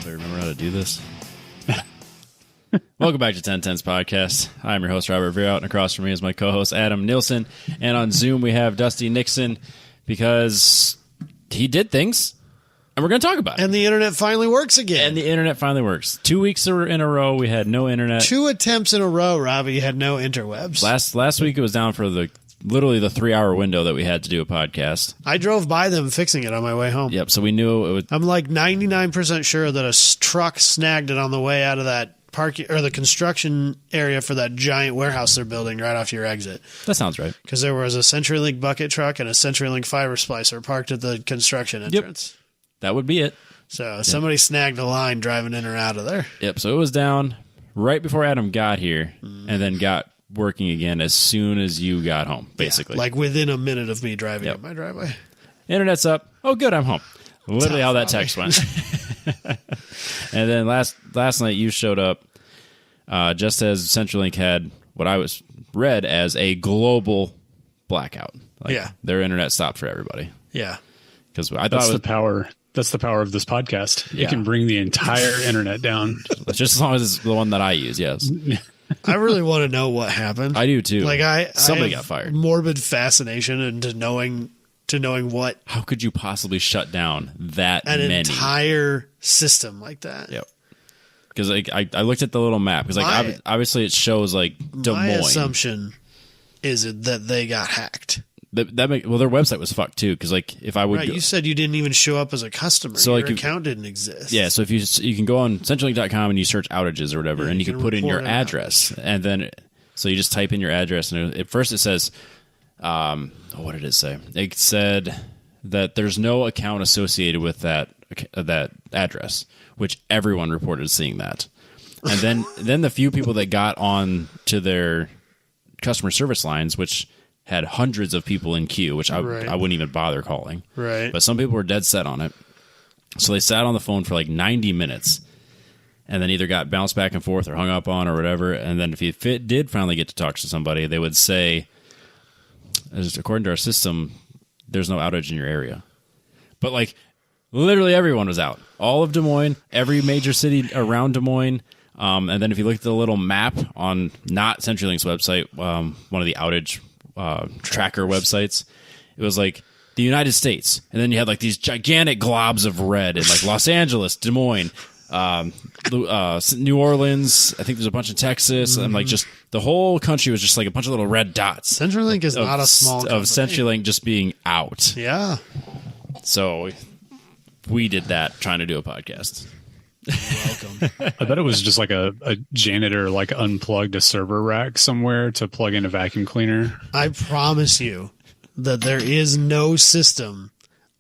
actually remember how to do this. Welcome back to 1010's podcast. I'm your host, Robert Veer, and across from me is my co-host, Adam Nilsson. And on Zoom, we have Dusty Nixon because he did things, and we're going to talk about it. And the internet finally works again. And the internet finally works. 2 weeks in a row, we had no internet. 2 attempts in a row, Robbie, you had no interwebs. Last week, it was down for literally the 3-hour window that we had to do a podcast. I drove by them fixing it on my way home. Yep, so we knew it would. I'm like 99% sure that a truck snagged it on the way out of that parking or the construction area for that giant warehouse they're building right off your exit. That sounds right. Because there was a CenturyLink bucket truck and a CenturyLink fiber splicer parked at the construction entrance. Yep. That would be it. So somebody snagged a line driving in or out of there. Yep, so it was down right before Adam got here and then got working again as soon as you got home, basically. Yeah, like within a minute of me driving up my driveway. Internet's up. Oh, good, I'm home. Literally how that text went. And then last night you showed up just as CenturyLink had what I was read as a global blackout. Their internet stopped for everybody. Yeah. Because I thought that's the power. That's the power of this podcast. Yeah. It can bring the entire internet down. Just as long as it's the one that I use, yes. I really want to know what happened. I do too. Like somebody got fired. Morbid fascination into knowing what. How could you possibly shut down an entire system like that? Yep. Because I looked at the little map because obviously it shows like Des Moines. My assumption is that they got hacked. Their website was fucked too. Because like if I would, you said you didn't even show up as a customer. So your account didn't exist. Yeah. So if you can go on CenturyLink.com and you search outages or whatever, and you can put in your address, and then so you just type in your address, and at first it says, what did it say? It said that there's no account associated with that address, which everyone reported seeing that. And then the few people that got on to their customer service lines, which had hundreds of people in queue, which I wouldn't even bother calling. Right. But some people were dead set on it. So they sat on the phone for like 90 minutes and then either got bounced back and forth or hung up on or whatever. And then if you did finally get to talk to somebody, they would say, according to our system, there's no outage in your area. But like literally everyone was out. All of Des Moines, every major city around Des Moines. And then if you look at the little map on not CenturyLink's website, one of the outage tracker websites, it was like the United States, and then you had like these gigantic globs of red in like Los Angeles, Des Moines, New Orleans. I think there's a bunch of Texas, and like just the whole country was just like a bunch of little red dots. CenturyLink is not a small company. Of CenturyLink just being out. Yeah. So we did that trying to do a podcast. Welcome. I bet it was just like a janitor like unplugged a server rack somewhere to plug in a vacuum cleaner. I promise you that there is no system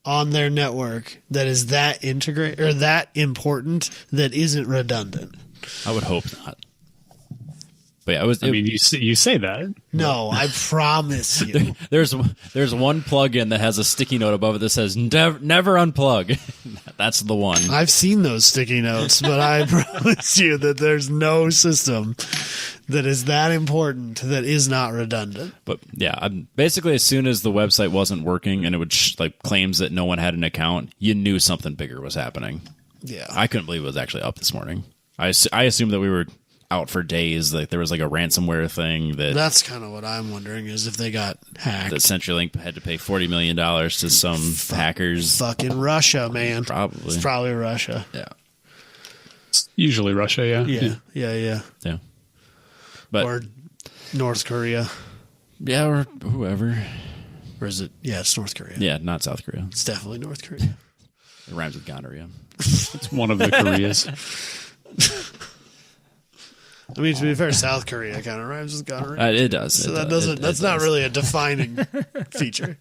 on their network that is that integrated or that important that isn't redundant. I would hope not. But yeah, you say that. No, I promise you. There's one plugin that has a sticky note above it that says never unplug. That's the one. I've seen those sticky notes, but I promise you that there's no system that is that important that is not redundant. But yeah, basically as soon as the website wasn't working and it would claims that no one had an account, you knew something bigger was happening. Yeah, I couldn't believe it was actually up this morning. I assumed that we were out for days, like there was like a ransomware thing that's kind of what I'm wondering is if they got hacked. That CenturyLink had to pay $40 million to some hackers. Fucking Russia, man. Probably. It's probably Russia. Yeah. It's usually Russia, Yeah. But or North Korea. Yeah, or whoever. Or is it? Yeah, it's North Korea. Yeah, not South Korea. It's definitely North Korea. It rhymes with gonorrhea. It's one of the Koreas. I mean, to be fair, South Korea kind of rhymes with gonorrhea. It does. So that's not really a defining feature.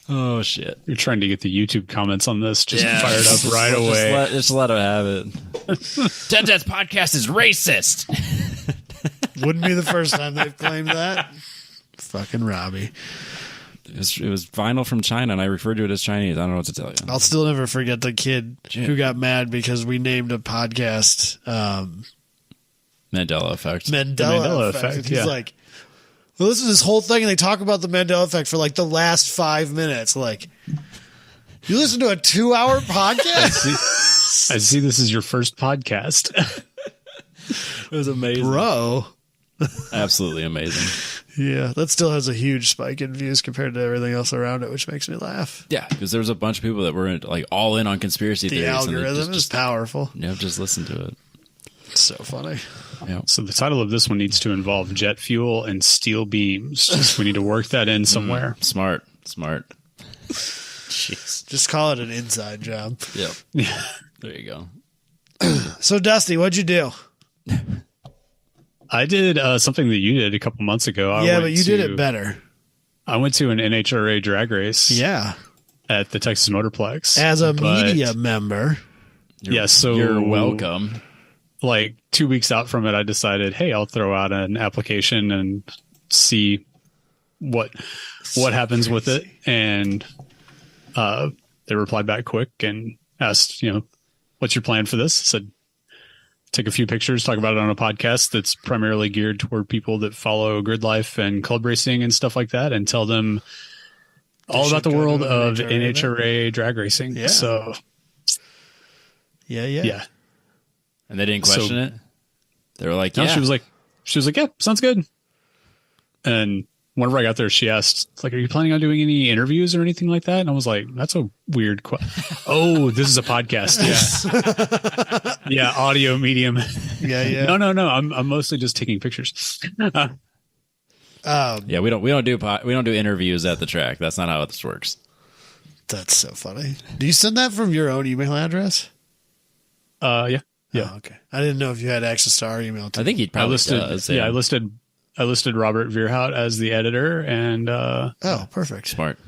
Oh, shit. You're trying to get the YouTube comments on this just fired up right away. Just let them have it. 1010's podcast is racist. Wouldn't be the first time they've claimed that. Fucking Robbie. It was vinyl from China, and I referred to it as Chinese. I don't know what to tell you. I'll still never forget the kid who got mad because we named a podcast Mandela Effect. Mandela Effect. He's like, well, this is this whole thing, and they talk about the Mandela Effect for like the last 5 minutes. Like, you listen to a 2-hour podcast? I see this is your first podcast. It was amazing. Bro. Absolutely amazing. Yeah, that still has a huge spike in views compared to everything else around it, which makes me laugh. Yeah, because there was a bunch of people that were like all in on conspiracy The theories. algorithm is powerful. Just listen to it. It's so funny. Yeah. So the title of this one needs to involve jet fuel and steel beams. Just, we need to work that in somewhere. Smart. Jeez. Just call it an inside job. Yep. Yeah. There you go. So, Dusty, what'd you do? I did something that you did a couple months ago. But you did it better. I went to an NHRA drag race. Yeah. At the Texas Motorplex. As a media member. So you're welcome. Like 2 weeks out from it, I decided, hey, I'll throw out an application and see what happens with it. And they replied back quick and asked, what's your plan for this? I said, take a few pictures, talk about it on a podcast that's primarily geared toward people that follow grid life and club racing and stuff like that, and tell them all about the world of NHRA drag racing. Yeah. So, Yeah. And they didn't question it? They were like, no, yeah. she was like, yeah, sounds good. And whenever I got there, she asked, like, are you planning on doing any interviews or anything like that? And I was like, that's a weird question. Oh, this is a podcast. Yeah. Yeah. Audio medium. Yeah. No. I'm mostly just taking pictures. Yeah, we don't do interviews at the track. That's not how this works. That's so funny. Do you send that from your own email address? Yeah. Oh, okay. I didn't know if you had access to our email too. I think he probably does. Yeah, I listed Robert Veerhout as the editor, and perfect. Smart.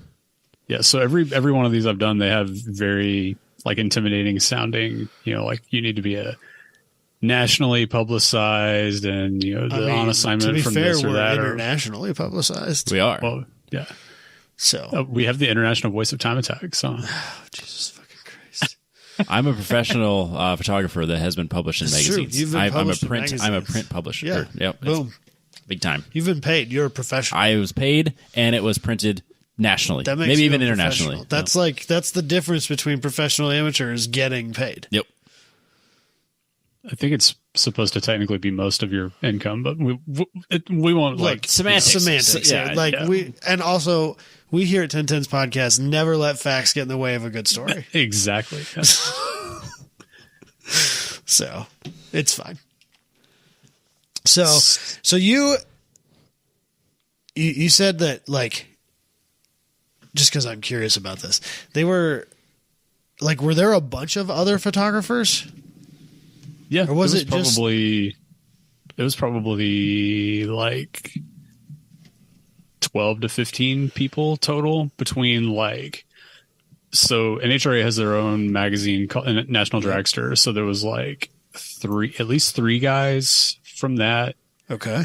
Yeah, so every one of these I've done, they have very like intimidating sounding. Like you need to be a nationally publicized, and on assignment from this or that. We're internationally publicized. We are. Well, yeah. So we have the International Voice of Time Attack. So Jesus fucking Christ. I'm a professional photographer that has been published in It's true. magazines. You've been published in I'm a magazines. print publisher. Yeah. Yep. Boom. Big time. You've been paid. You're a professional. I was paid, and it was printed nationally. That makes maybe you even a internationally. professional. That's the difference between professional amateurs getting paid. Yep. I think it's supposed to technically be most of your income, but we won't like semantics. Yeah. We here at 1010's podcast never let facts get in the way of a good story. Exactly. Yeah. So it's fine. So you said that, like, just because I'm curious about this, they were like, were there a bunch of other photographers? Yeah, or was it probably like 12 to 15 people total between so NHRA has their own magazine called National Dragster. So there was like at least three guys from that. Okay.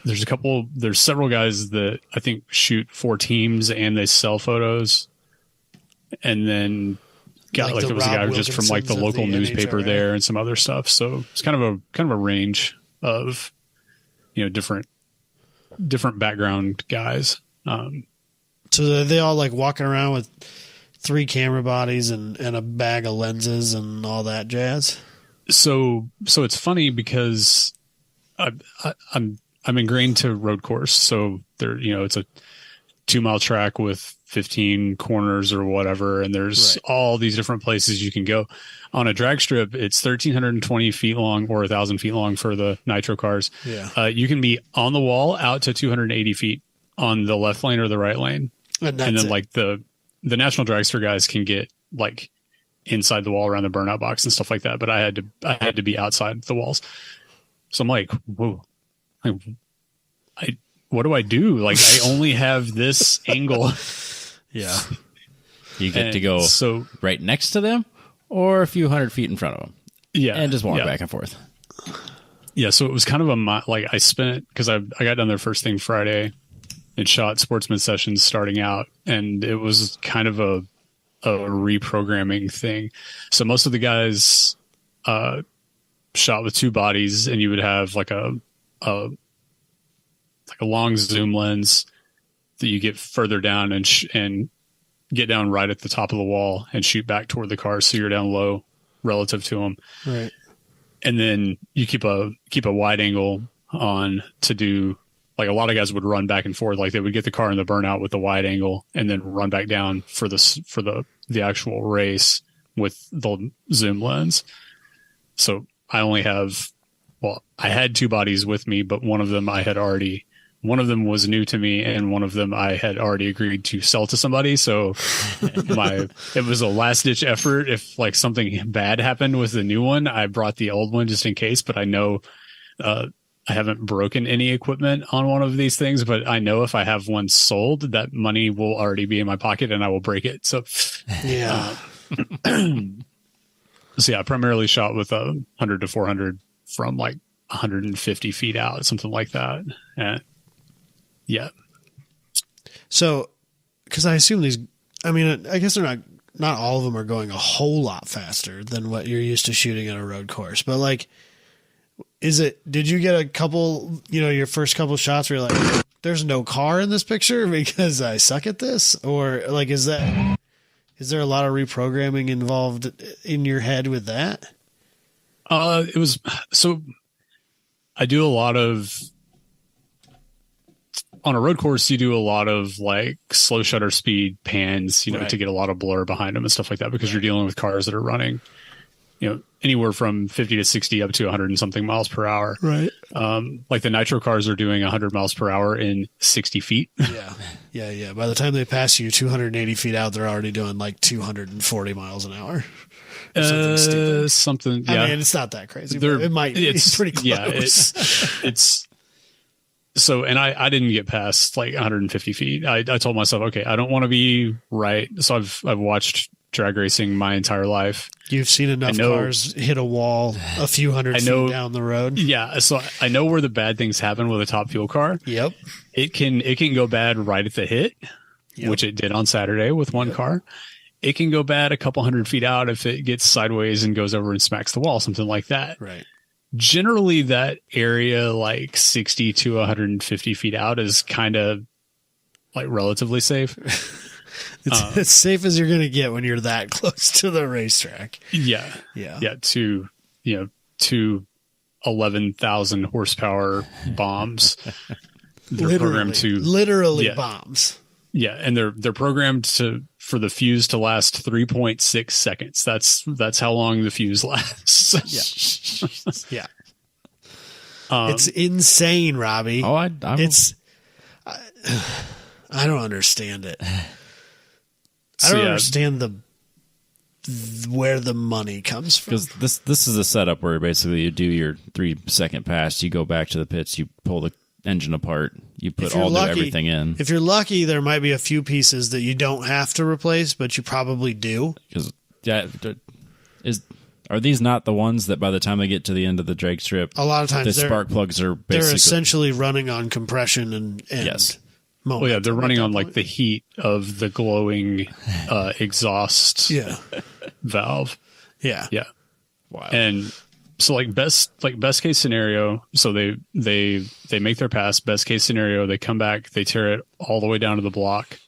There's several guys that I think shoot for teams and they sell photos. And then there was a guy just from like the local newspaper there and some other stuff. So it's kind of a range of, different background guys. So they all like walking around with 3 camera bodies and a bag of lenses and all that jazz. So it's funny because I'm ingrained to road course. So there, it's a 2-mile track with 15 corners or whatever. And there's all these different places you can go. On a drag strip, it's 1,320 feet long or 1,000 feet long for the nitro cars. Yeah. You can be on the wall out to 280 feet on the left lane or the right lane. And then like the National Dragster guys can get like inside the wall around the burnout box and stuff like that. But I had to be outside the walls. So I'm like, whoa, what do I do? Like, I only have this angle. Yeah. You get to go right next to them or a few hundred feet in front of them. Yeah. And just walk back and forth. Yeah. So it was kind of I spent, because I got down there first thing Friday and shot Sportsman Sessions starting out. And it was kind of a reprogramming thing. So most of the guys shot with 2 bodies, and you would have like a long zoom lens that you get further down and get down right at the top of the wall and shoot back toward the car, so you're down low relative to them. Right. And then you keep a wide angle on to do, like, a lot of guys would run back and forth. Like, they would get the car in the burnout with the wide angle and then run back down for the actual race with the zoom lens. So I only have, well, I had two bodies with me, but one of them was new to me, and one of them I had already agreed to sell to somebody. So it was a last ditch effort. If like something bad happened with the new one, I brought the old one just in case, but I know, I haven't broken any equipment on one of these things, but I know if I have one sold, that money will already be in my pocket and I will break it. So Yeah. So yeah, I primarily shot with 100 to 400 from like 150 feet out, something like that. And yeah. So, because I assume these, I mean, I guess they're not all of them are going a whole lot faster than what you're used to shooting at a road course. But like, did you get a couple, your first couple shots where you're like, there's no car in this picture because I suck at this? Or like, is there a lot of reprogramming involved in your head with that? It was, so I do a lot of, on a road course, you do a lot of like slow shutter speed pans, Right. to get a lot of blur behind them and stuff like that, because you're dealing with cars that are running, anywhere from 50 to 60 up to 100 and something miles per hour. Right. Like the nitro cars are doing 100 miles per hour in 60 feet. Yeah. By the time they pass you 280 feet out, they're already doing like 240 miles an hour. Something stupid. Something. Yeah. I mean, it's not that crazy. But it might be. It's pretty close. Yeah, it's so, and I didn't get past like 150 feet. I told myself, okay, I don't want to be right. So I've watched drag racing my entire life. You've seen enough cars hit a wall a few hundred feet down the road. Yeah, so I know where the bad things happen with a top fuel car. Yep. It can go bad right at the hit, which it did on Saturday with one car. It can go bad a couple hundred feet out if it gets sideways and goes over and smacks the wall, something like that. Right. Generally, that area, like 60 to 150 feet out, is kind of like relatively safe. It's as safe as you're going to get when you're that close to the racetrack. Yeah. To 11,000 horsepower bombs. They're programmed to literally bombs. Yeah, and they're programmed for the fuse to last 3.6 seconds. That's how long the fuse lasts. Yeah. It's insane, Robbie. Oh, I don't understand it. I So, don't understand where the money comes from. because this is a setup where basically you do your 3-second pass, you go back to the pits, you pull the engine apart, you put everything in. If you're lucky, there might be a few pieces that you don't have to replace, but you probably do. Because are these not the ones that by the time they get to the end of the drag strip, A lot of times the spark plugs are basically they're essentially running on compression and Yes. momentum. Well, yeah, they're running at that on like point. the heat of the glowing exhaust valve. Yeah. Yeah. Wow. And so like best case scenario, so they make their pass. Best case scenario, they come back, they tear it all the way down to the block,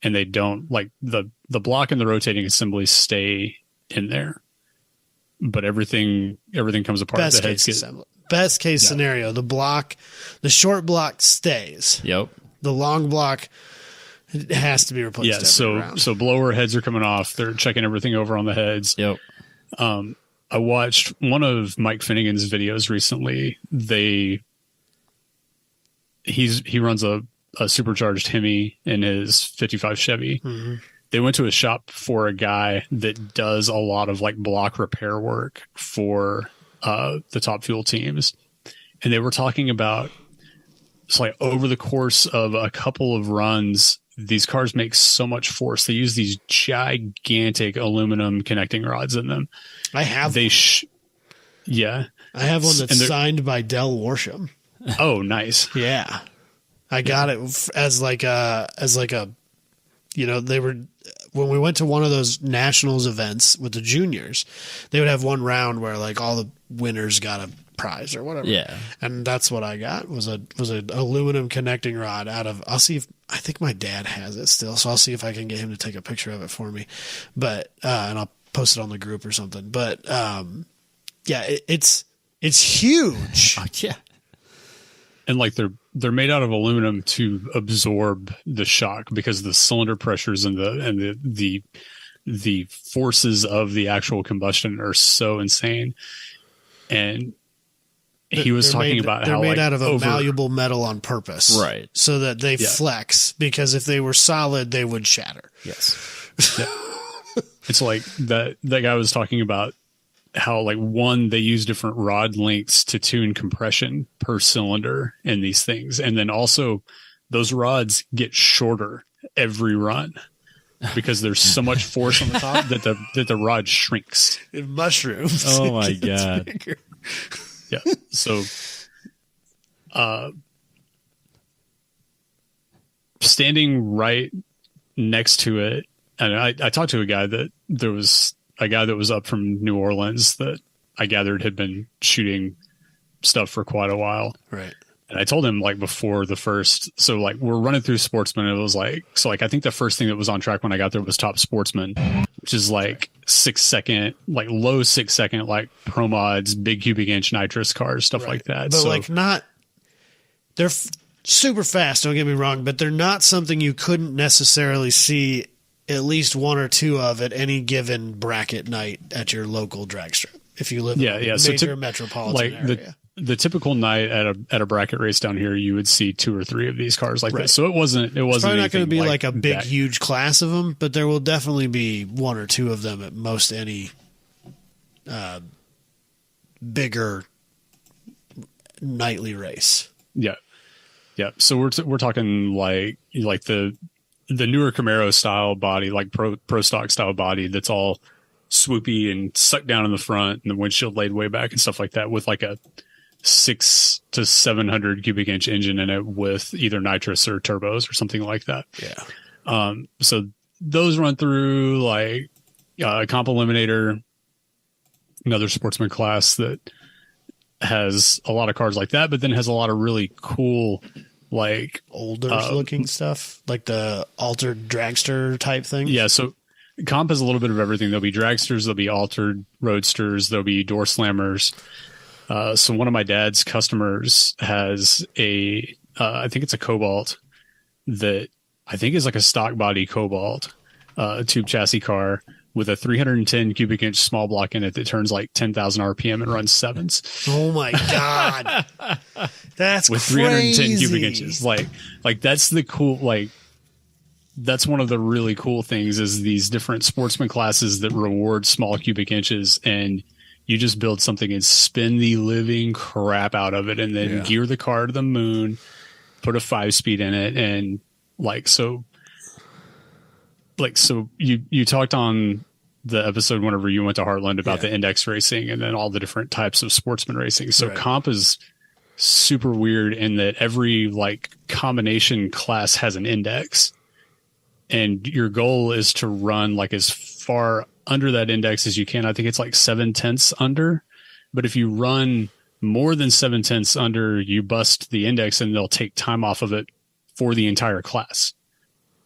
and they don't, like, the block and the rotating assemblies stay in there, but everything comes apart. Best case scenario, the short block stays. Yep. The long block, it has to be replaced. Yeah, every round. so blower heads are coming off. They're checking everything over on the heads. Yep. I watched one of Mike Finnegan's videos recently. He runs a supercharged Hemi in his 55 Chevy. Mm-hmm. They went to a shop for a guy that does a lot of like block repair work for the Top Fuel teams. And they were talking about, it's like over the course of a couple of runs, these cars make so much force. They use these gigantic aluminum connecting rods in them. I have I have one that's signed by Del Worsham. Oh, nice. Yeah. I got it as like a they were, when we went to one of those nationals events with the juniors, they would have one round where like all the winners got a prize or whatever. Yeah. And that's what I got was an aluminum connecting rod out of, I think my dad has it still. So I'll see if I can get him to take a picture of it for me, but, and I'll post it on the group or something, but, yeah, it's huge. Yeah. And like they're made out of aluminum to absorb the shock because the cylinder pressures and the forces of the actual combustion are so insane. And he was talking about how they're made like, out of a malleable metal on purpose, right? So that they flex, because if they were solid, they would shatter. Yes. Yeah. It's like that guy was talking about how like they use different rod lengths to tune compression per cylinder in these things. And then also those rods get shorter every run because there's so much force on the top that the rod shrinks. It mushrooms. Oh my God. Bigger. Yeah. So, standing right next to it, and I talked to a guy that there was a guy that was up from New Orleans that I gathered had been shooting stuff for quite a while. Right. And I told him like before the first, so like we're running through Sportsman. And it was like, so like, I think the first thing that was on track when I got there was Top Sportsman, which is like 6 second, like low 6 second, like pro mods, big cubic inch nitrous cars, stuff like that. But so, like they're super fast. Don't get me wrong, but they're not something you couldn't necessarily see at least one or two of at any given bracket night at your local drag strip. If you live in a major metropolitan area. The typical night at a bracket race down here, you would see 2 or 3 of these cars like this. So it wasn't probably not going to be like a big, huge class of them, but there will definitely be 1 or 2 of them at most any bigger nightly race. Yeah. Yeah. So we're talking like the newer Camaro style body, like pro stock style body that's all swoopy and sucked down in the front and the windshield laid way back and stuff like that, with like a 600 to 700 cubic inch engine in it with either nitrous or turbos or something like that. Yeah. So those run through like Comp Eliminator, another sportsman class that has a lot of cars like that, but then has a lot of really cool, like older looking stuff, like the altered dragster type thing. Yeah. So Comp has a little bit of everything. There'll be dragsters, there'll be altered roadsters, there'll be door slammers. So one of my dad's customers has I think it's a Cobalt that I think is like a stock body Cobalt tube chassis car with a 310 cubic inch small block in it that turns like 10,000 RPM and runs 7s. Oh my God. That's with crazy. 310 cubic inches. Like that's the cool, like that's one of the really cool things is these different sportsman classes that reward small cubic inches, and you just build something and spin the living crap out of it and then gear the car to the moon, put a 5-speed in it. And so you talked on the episode whenever you went to Heartland about the index racing and then all the different types of sportsman racing. So Comp is super weird in that every like combination class has an index, and your goal is to run like as far under that index as you can. I think it's like 7/10 under, but if you run more than 7/10 under, you bust the index and they'll take time off of it for the entire class,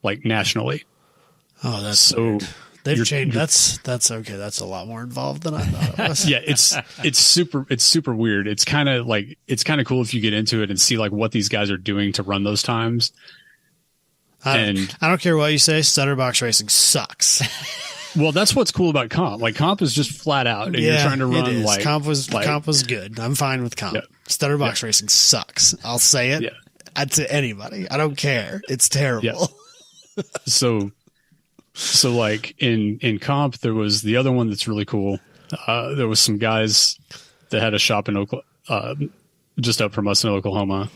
like nationally. Oh, that's so weird. They've changed. That's okay. That's a lot more involved than I thought it was. Yeah, it's super weird. It's kind of cool if you get into it and see like what these guys are doing to run those times. I don't care what you say. Stutterbox racing sucks. Well, that's what's cool about Comp. Like Comp is just flat out, and you're trying to run like Comp was good. I'm fine with Comp. Yeah. Stutterbox racing sucks. I'll say it to anybody. I don't care. It's terrible. Yeah. So like in Comp, there was the other one that's really cool. There was some guys that had a shop in Oklahoma, just up from us in Oklahoma,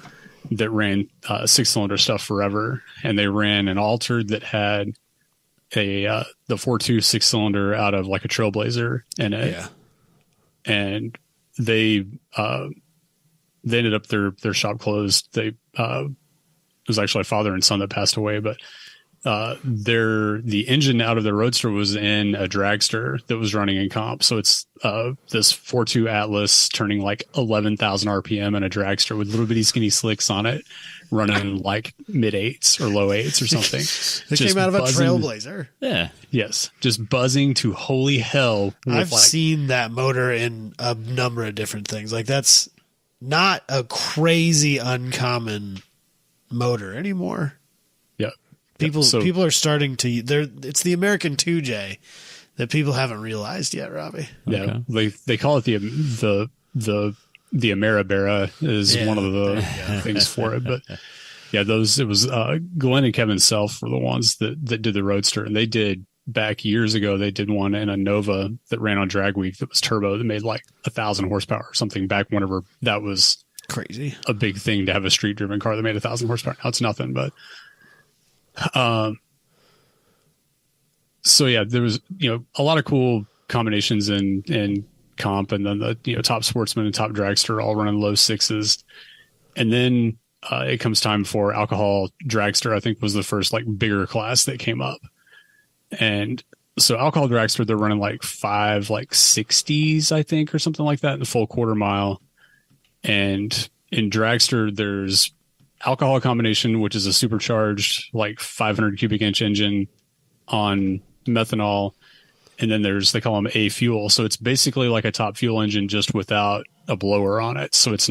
that ran 6-cylinder stuff forever, and they ran an altered that had the 4.2 6-cylinder out of like a Trailblazer in it. Yeah. And they ended up their shop closed. It was actually a father and son that passed away, but the engine out of the Roadster was in a dragster that was running in comp. So it's this 4.2 Atlas turning like 11,000 RPM in a dragster with little bitty skinny slicks on it, running like mid eights or low eights or something. It came out of a Trailblazer. Yeah. Yes, just buzzing to holy hell. I've seen that motor in a number of different things. Like, that's not a crazy uncommon motor anymore. Yeah. People are starting to. It's the American 2J that people haven't realized yet, Robbie. Yeah, they call it the Ameribera is one of the things for it. But yeah, it was Glenn and Kevin Self were the ones that did the Roadster, and they did back years ago. They did one in a Nova that ran on Drag Week that was turbo that made like 1,000 horsepower or something back whenever that was crazy, a big thing to have a street driven car that made 1,000 horsepower. Now it's nothing, but. So yeah, there was, a lot of cool combinations in comp, and then the, top sportsman and top dragster all running low sixes. And then, it comes time for alcohol dragster, I think was the first like bigger class that came up. And so alcohol dragster, they're running like 560s, I think, or something like that in the full quarter mile. And in dragster, there's alcohol combination, which is a supercharged like 500 cubic inch engine on methanol, and then they call them A fuel, so it's basically like a top fuel engine just without a blower on it. So it's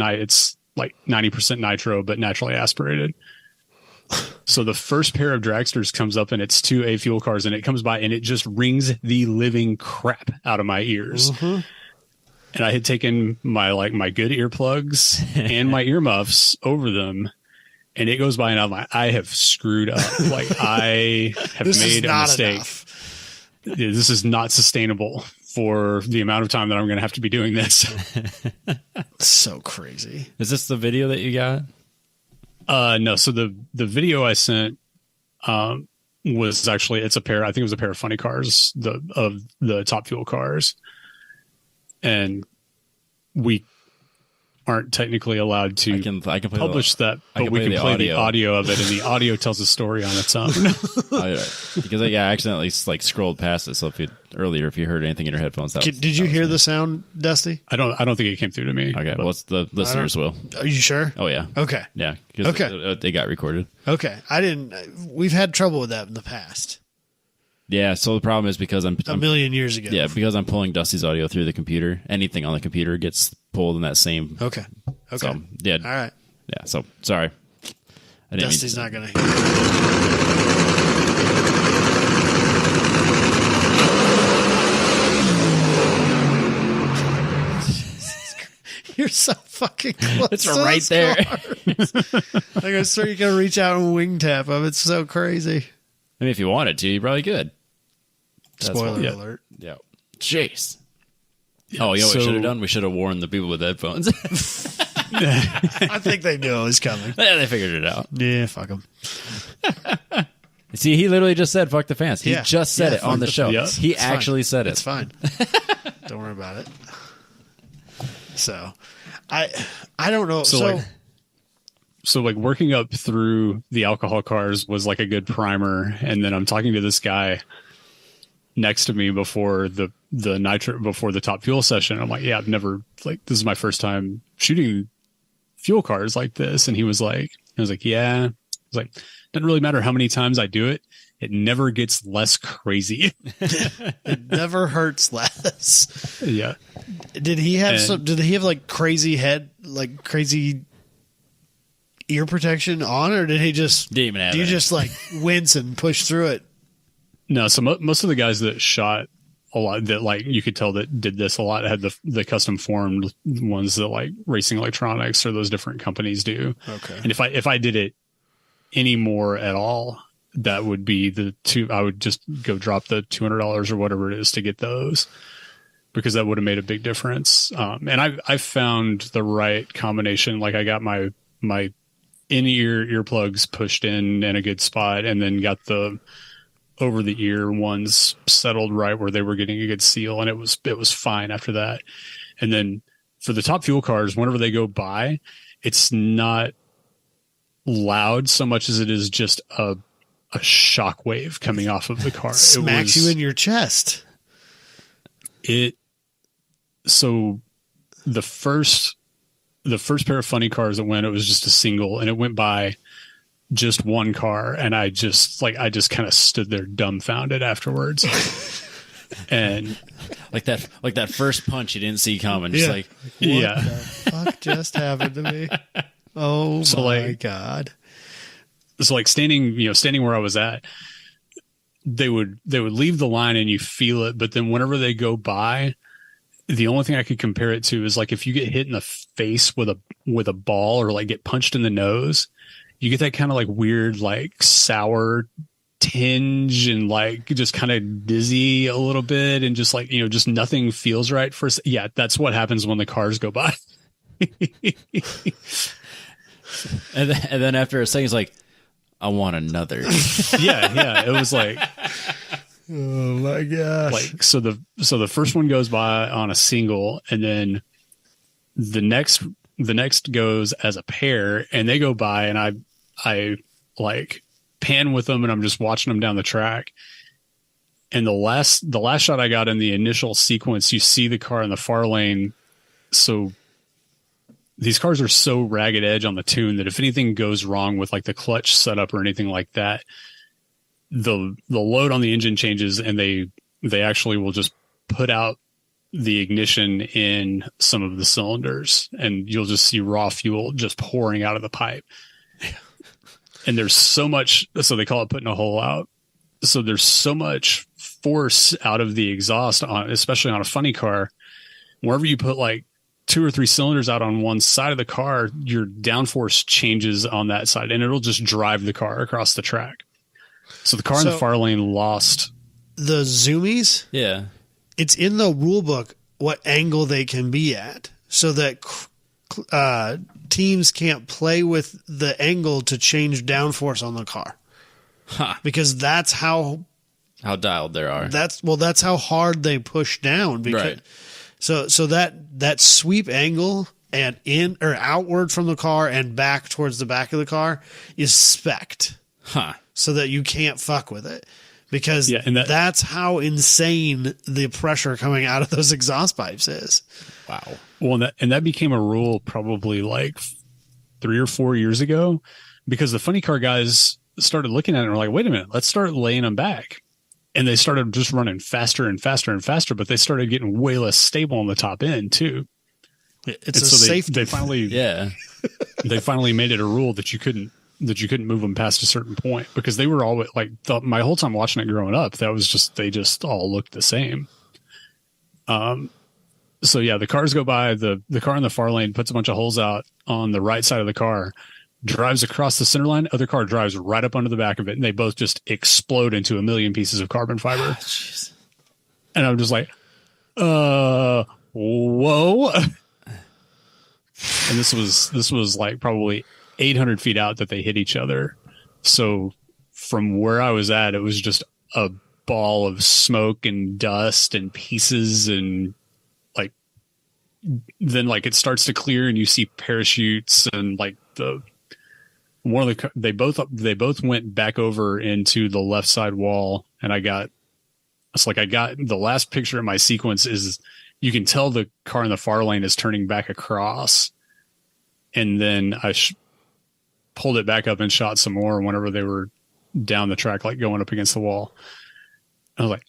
like 90% nitro but naturally aspirated. So the first pair of dragsters comes up, and it's 2 A fuel cars, and it comes by and it just rings the living crap out of my ears. Mm-hmm. And I had taken my good earplugs and my earmuffs over them. And it goes by, and I'm like, I have screwed up. Like, I have made a mistake. Enough. This is not sustainable for the amount of time that I'm going to have to be doing this. So crazy. Is this the video that you got? No. So the video I sent was actually, it's a pair. I think it was a pair of funny cars, of the top fuel cars, and we aren't technically allowed to I can publish that, but we can play the audio of it, and the audio tells a story on its own. Because I accidentally like scrolled past it. So if you heard anything in your headphones, did you hear the sound, Dusty? I don't think it came through to me. Okay, well, the listeners will. Are you sure? Oh yeah. Okay. Yeah. Okay. They got recorded. Okay, we've had trouble with that in the past. Yeah, so the problem is because I'm a million years ago. Yeah, because I'm pulling Dusty's audio through the computer. Anything on the computer gets pulled in that same. Okay. So, yeah. All right. Yeah. So sorry. Dusty's not going to hear it. You're so fucking close. It's right there. Like, I swear you can reach out and wing tap them. It's so crazy. I mean, if you wanted to, you probably could. Spoiler alert. Yeah. Jeez. Oh, you know what we should have done? We should have warned the people with headphones. I think they knew it was coming. Yeah, they figured it out. Yeah, fuck them. See, he literally just said, fuck the fans. He just said it on the show. Yeah. He actually said it. It's fine. Don't worry about it. So, I don't know. So working up through the alcohol cars was like a good primer. And then I'm talking to this guy next to me before the nitro, before the top fuel session. I'm like, yeah, I've never, like, this is my first time shooting fuel cars like this. And he was like, yeah. I was like, doesn't really matter how many times I do it. It never gets less crazy. It never hurts less. Yeah. Did he have like crazy ear protection on, or did he just, didn't even have do you it. just like wince and push through it? No. So most of the guys that shot a lot, that like you could tell that did this a lot, had the custom formed ones that like Racing Electronics or those different companies do. Okay. And if I did it anymore at all, that would be I would just go drop the $200 or whatever it is to get those, because that would have made a big difference. And I found the right combination. Like, I got my in-ear earplugs pushed in a good spot, and then got the over-the-ear ones settled right where they were getting a good seal, and it was fine after that. And then for the top fuel cars, whenever they go by, it's not loud so much as it is just a a shock wave coming off of the car. Smacks you in your chest. So the first pair of funny cars that went, it was just a single, and it went by just one car, and I just kind of stood there dumbfounded afterwards. And like that first punch you didn't see coming. Just what the fuck just happened to me? Oh my God. So like standing where I was at, they would leave the line and you feel it, but then whenever they go by, the only thing I could compare it to is like if you get hit in the face with a ball or like get punched in the nose, you get that kind of like weird, like sour tinge and like just kind of dizzy a little bit and just like, just nothing feels right for us. Yeah, that's what happens when the cars go by. and then after a second, it's like, I want another. Yeah. It was like, oh my gosh. Like, so the first one goes by on a single, and then the next goes as a pair, and they go by, and I like pan with them, and I'm just watching them down the track. And the last shot I got in the initial sequence, you see the car in the far lane. So these cars are so ragged edge on the tune that if anything goes wrong with like the clutch setup or anything like that, the load on the engine changes, and they actually will just put out the ignition in some of the cylinders, and you'll just see raw fuel just pouring out of the pipe. And there's so much, so they call it putting a hole out. So there's so much force out of the exhaust especially on a funny car. Wherever you put like 2 or 3 cylinders out on one side of the car, your downforce changes on that side, and it'll just drive the car across the track. So the car in the far lane lost. The zoomies? Yeah. It's in the rule book what angle they can be at so that teams can't play with the angle to change downforce on the car. Huh. Because that's how dialed there are. That's how hard they push down. Because, right. So that sweep angle and in or outward from the car and back towards the back of the car is spec'd. Huh. So that you can't fuck with it. Because that's how insane the pressure coming out of those exhaust pipes is. Wow. Well, and that became a rule probably like 3 or 4 years ago, because the funny car guys started looking at it and were like, wait a minute, let's start laying them back. And they started just running faster and faster and faster, but they started getting way less stable on the top end too. It's safety. They finally, they finally made it a rule that you couldn't move them past a certain point, because they were all like my whole time watching it growing up, they just all looked the same. So yeah, the cars go by, the car in the far lane puts a bunch of holes out on the right side of the car, drives across the center line, other car drives right up under the back of it, and they both just explode into a million pieces of carbon fiber. Oh, and I'm just like, whoa. And this was like probably 800 feet out that they hit each other. So from where I was at, it was just a ball of smoke and dust and pieces, and like then like it starts to clear and you see parachutes, and like they both went back over into the left side wall, and I got the last picture in my sequence is you can tell the car in the far lane is turning back across, and then I pulled it back up and shot some more whenever they were down the track, like going up against the wall. I was like,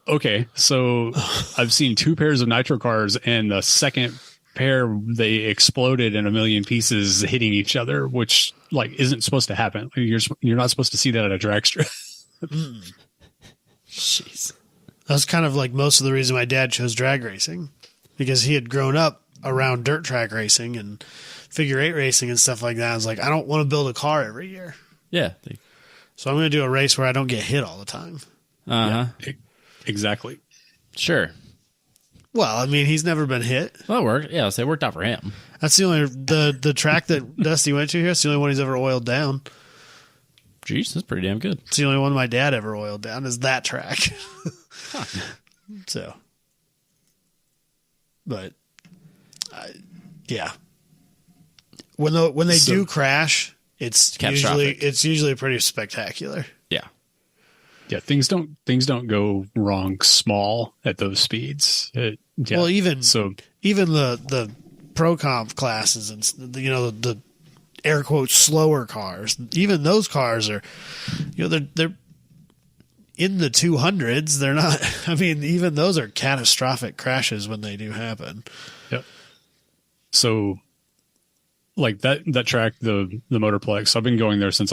okay, so I've seen 2 pairs of nitro cars, and the second pair, they exploded in a million pieces hitting each other, which like isn't supposed to happen. You're not supposed to see that at a drag strip. Jeez. That was kind of like most of the reason my dad chose drag racing, because he had grown up around dirt track racing and figure 8 racing and stuff like that. I was like, I don't want to build a car every year. Yeah. So I'm going to do a race where I don't get hit all the time. Uh-huh. Yeah, exactly. Sure. Well, I mean, he's never been hit. Well, it worked. Yeah, so it worked out for him. That's the only the track that Dusty went to here. It's the only one he's ever oiled down. Jeez, that's pretty damn good. It's the only one my dad ever oiled down is that track. So, but yeah, when they do crash, it's usually pretty spectacular. Yeah. Yeah, things don't go wrong small at those speeds. Well, even the pro comp classes and the air quotes slower cars, even those cars are, they're in the 200s. They're not. I mean, even those are catastrophic crashes when they do happen. Yep. So, like that track, the Motorplex, I've been going there since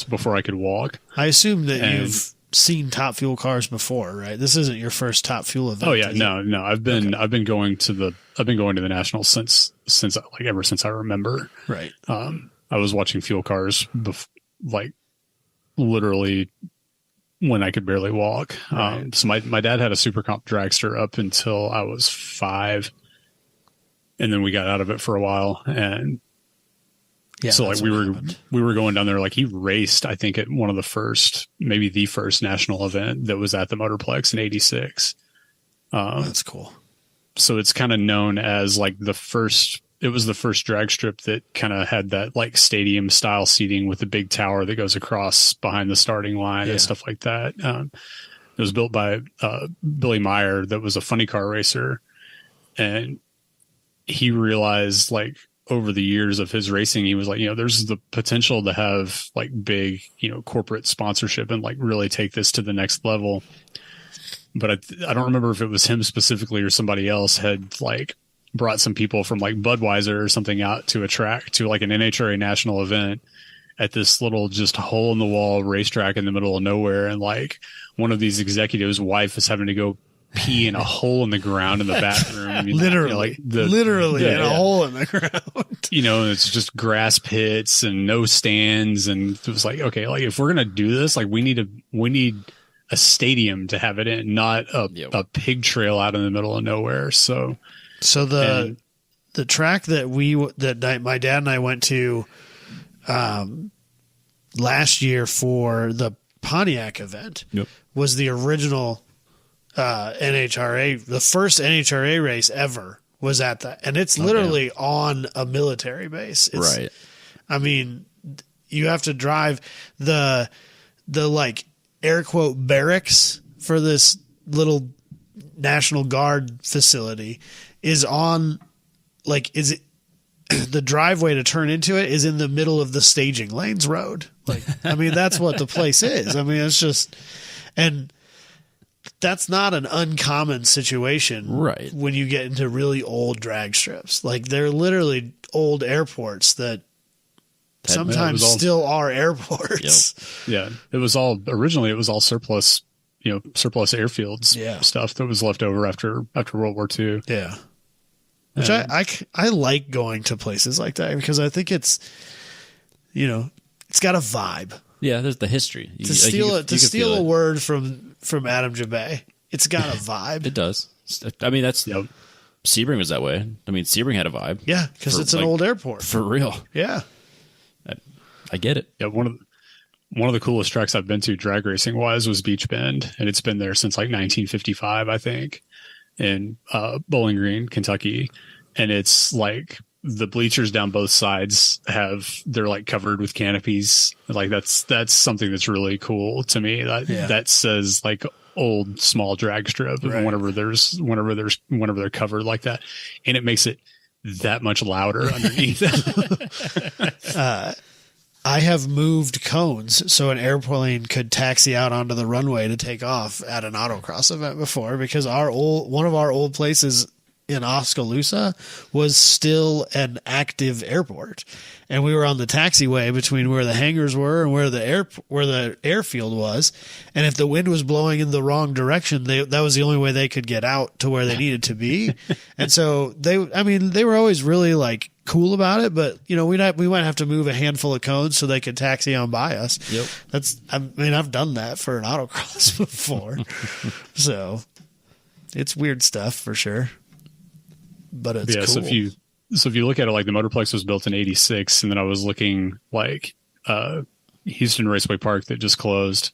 before I could walk. I assume that you've seen Top Fuel cars before, right? This isn't your first Top Fuel event. Oh yeah, no. I've been going to the Nationals since ever since I remember. Right. I was watching fuel cars literally when I could barely walk. Right. So my dad had a Super Comp dragster up until I was 5. And then we got out of it for a while, and so we were going down there. Like, he raced, I think, at one of the first, maybe the first national event that was at the Motorplex in '86. That's cool. So it's kind of known as like the first. It was the first drag strip that kind of had that like stadium style seating with the big tower that goes across behind the starting line and stuff like that. It was built by Billy Meyer, that was a funny car racer, and he realized, like, over the years of his racing, he was like, there's the potential to have like big, corporate sponsorship and like really take this to the next level. But I don't remember if it was him specifically or somebody else had like brought some people from like Budweiser or something out to a track, to like an NHRA national event at this little just hole in the wall racetrack in the middle of nowhere. And like one of these executives' wife is having to go pee in a hole in the ground in the bathroom. I mean, literally in a hole in the ground. It's just grass pits and no stands, and it was like, okay, like if we're gonna do this, like we need a stadium to have it in, not a pig trail out in the middle of nowhere. So the track that my dad and I went to last year for the Pontiac event was the original NHRA, the first NHRA race ever was at that. And it's literally on a military base. Right. I mean, you have to drive the like air quote barracks for this little National Guard facility is on the driveway to turn into it is in the middle of the staging lanes road. Like, I mean, that's what the place is. I mean, it's just, and that's not an uncommon situation, right? When you get into really old drag strips, like they're literally old airports that sometimes still are airports. Yeah, it was all surplus, surplus airfields, stuff that was left over after World War II. Yeah, which I like going to places like that because I think it's, it's got a vibe. Yeah, there's the history. To steal a word from Adam Jabay, it's got a vibe. It does. I mean, that's Sebring was that way. I mean, Sebring had a vibe. Yeah, because it's an old airport. For real. Yeah. I get it. Yeah, one of the coolest tracks I've been to drag racing wise was Beach Bend, and it's been there since like 1955, I think, in Bowling Green, Kentucky. And it's like the bleachers down both sides they're like covered with canopies. Like that's something that's really cool to me. That says like old small drag strip. Right. Whenever they're covered like that, and it makes it that much louder underneath. I have moved cones so an airplane could taxi out onto the runway to take off at an autocross event before, because one of our old places in Oskaloosa was still an active airport, and we were on the taxiway between where the hangars were and where the airfield was, and if the wind was blowing in the wrong direction, that was the only way they could get out to where they needed to be. And so they were always really like cool about it, but we might have to move a handful of cones so they could taxi on by us. Yep. I've done that for an autocross before. So it's weird stuff for sure. But it's cool. So if you look at it, like the Motorplex was built in '86, and then I was looking like Houston Raceway Park that just closed.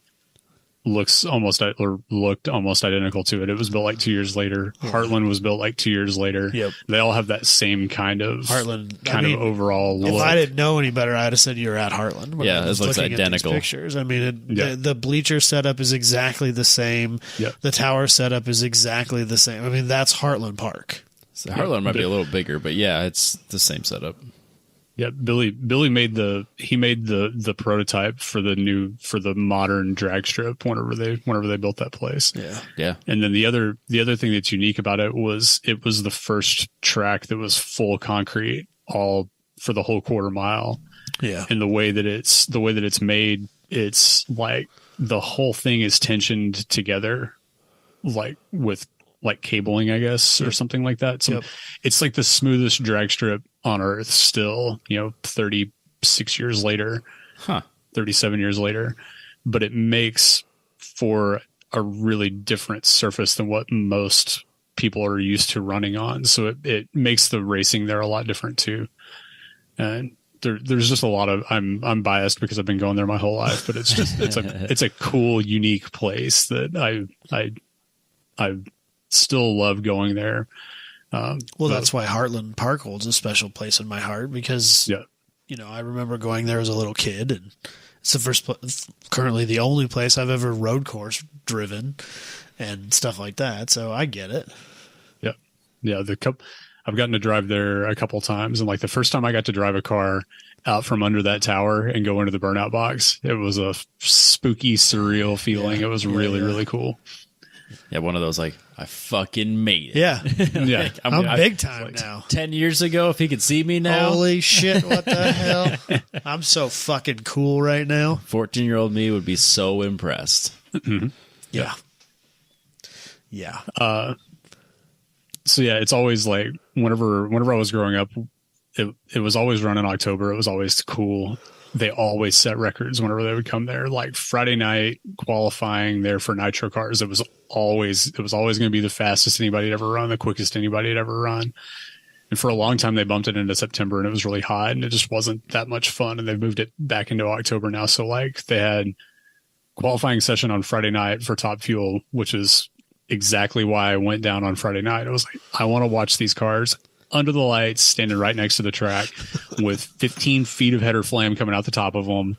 looked almost identical to it. It was built like 2 years later. Heartland was built like 2 years later. Yep. They all have that same kind of Heartland of overall look. If I didn't know any better, I'd have said you're at Heartland. When Yeah, I was it looks looking at these identical. pictures. I mean, the bleacher setup is exactly the same. Yep. The tower setup is exactly the same. I mean, that's Heartland Park. So Heartland might be a little bigger, but yeah, it's the same setup. Yeah, Billy made the prototype for the modern drag strip whenever they built that place. Yeah. And then the other thing that's unique about it was the first track that was full concrete all for the whole quarter mile. Yeah. And the way that it's made, it's like the whole thing is tensioned together, like with like cabling, I guess, or something like that. So it's like the smoothest drag strip on earth still, 36 years later, 37 years later, but it makes for a really different surface than what most people are used to running on. So it makes the racing there a lot different too. And there's just a lot of, I'm biased because I've been going there my whole life, but it's just, it's a cool, unique place that I still love going there. That's why Heartland Park holds a special place in my heart because, I remember going there as a little kid, and it's currently the only place I've ever road course driven and stuff like that. So I get it. Yeah. Yeah. I've gotten to drive there a couple times, and like the first time I got to drive a car out from under that tower and go into the burnout box, it was a spooky, surreal feeling. It was really cool. Yeah, one of those like, I fucking made it. Yeah. Yeah. I'm big time now. 10 years ago, if he could see me now. Holy shit, what the hell? I'm so fucking cool right now. 14-year-old me would be so impressed. Mm-hmm. Yeah. Yeah. So yeah, it's always like whenever I was growing up, it was always run in October. It was always cool. They always set records whenever they would come there. Like Friday night qualifying there for nitro cars, it was always going to be the fastest anybody had ever run, the quickest anybody had ever run. And for a long time, they bumped it into September, and it was really hot, and it just wasn't that much fun. And they've moved it back into October now. So like they had qualifying session on Friday night for Top Fuel, which is exactly why I went down on Friday night. I was like, I want to watch these cars under the lights, standing right next to the track with 15 feet of header flame coming out the top of them.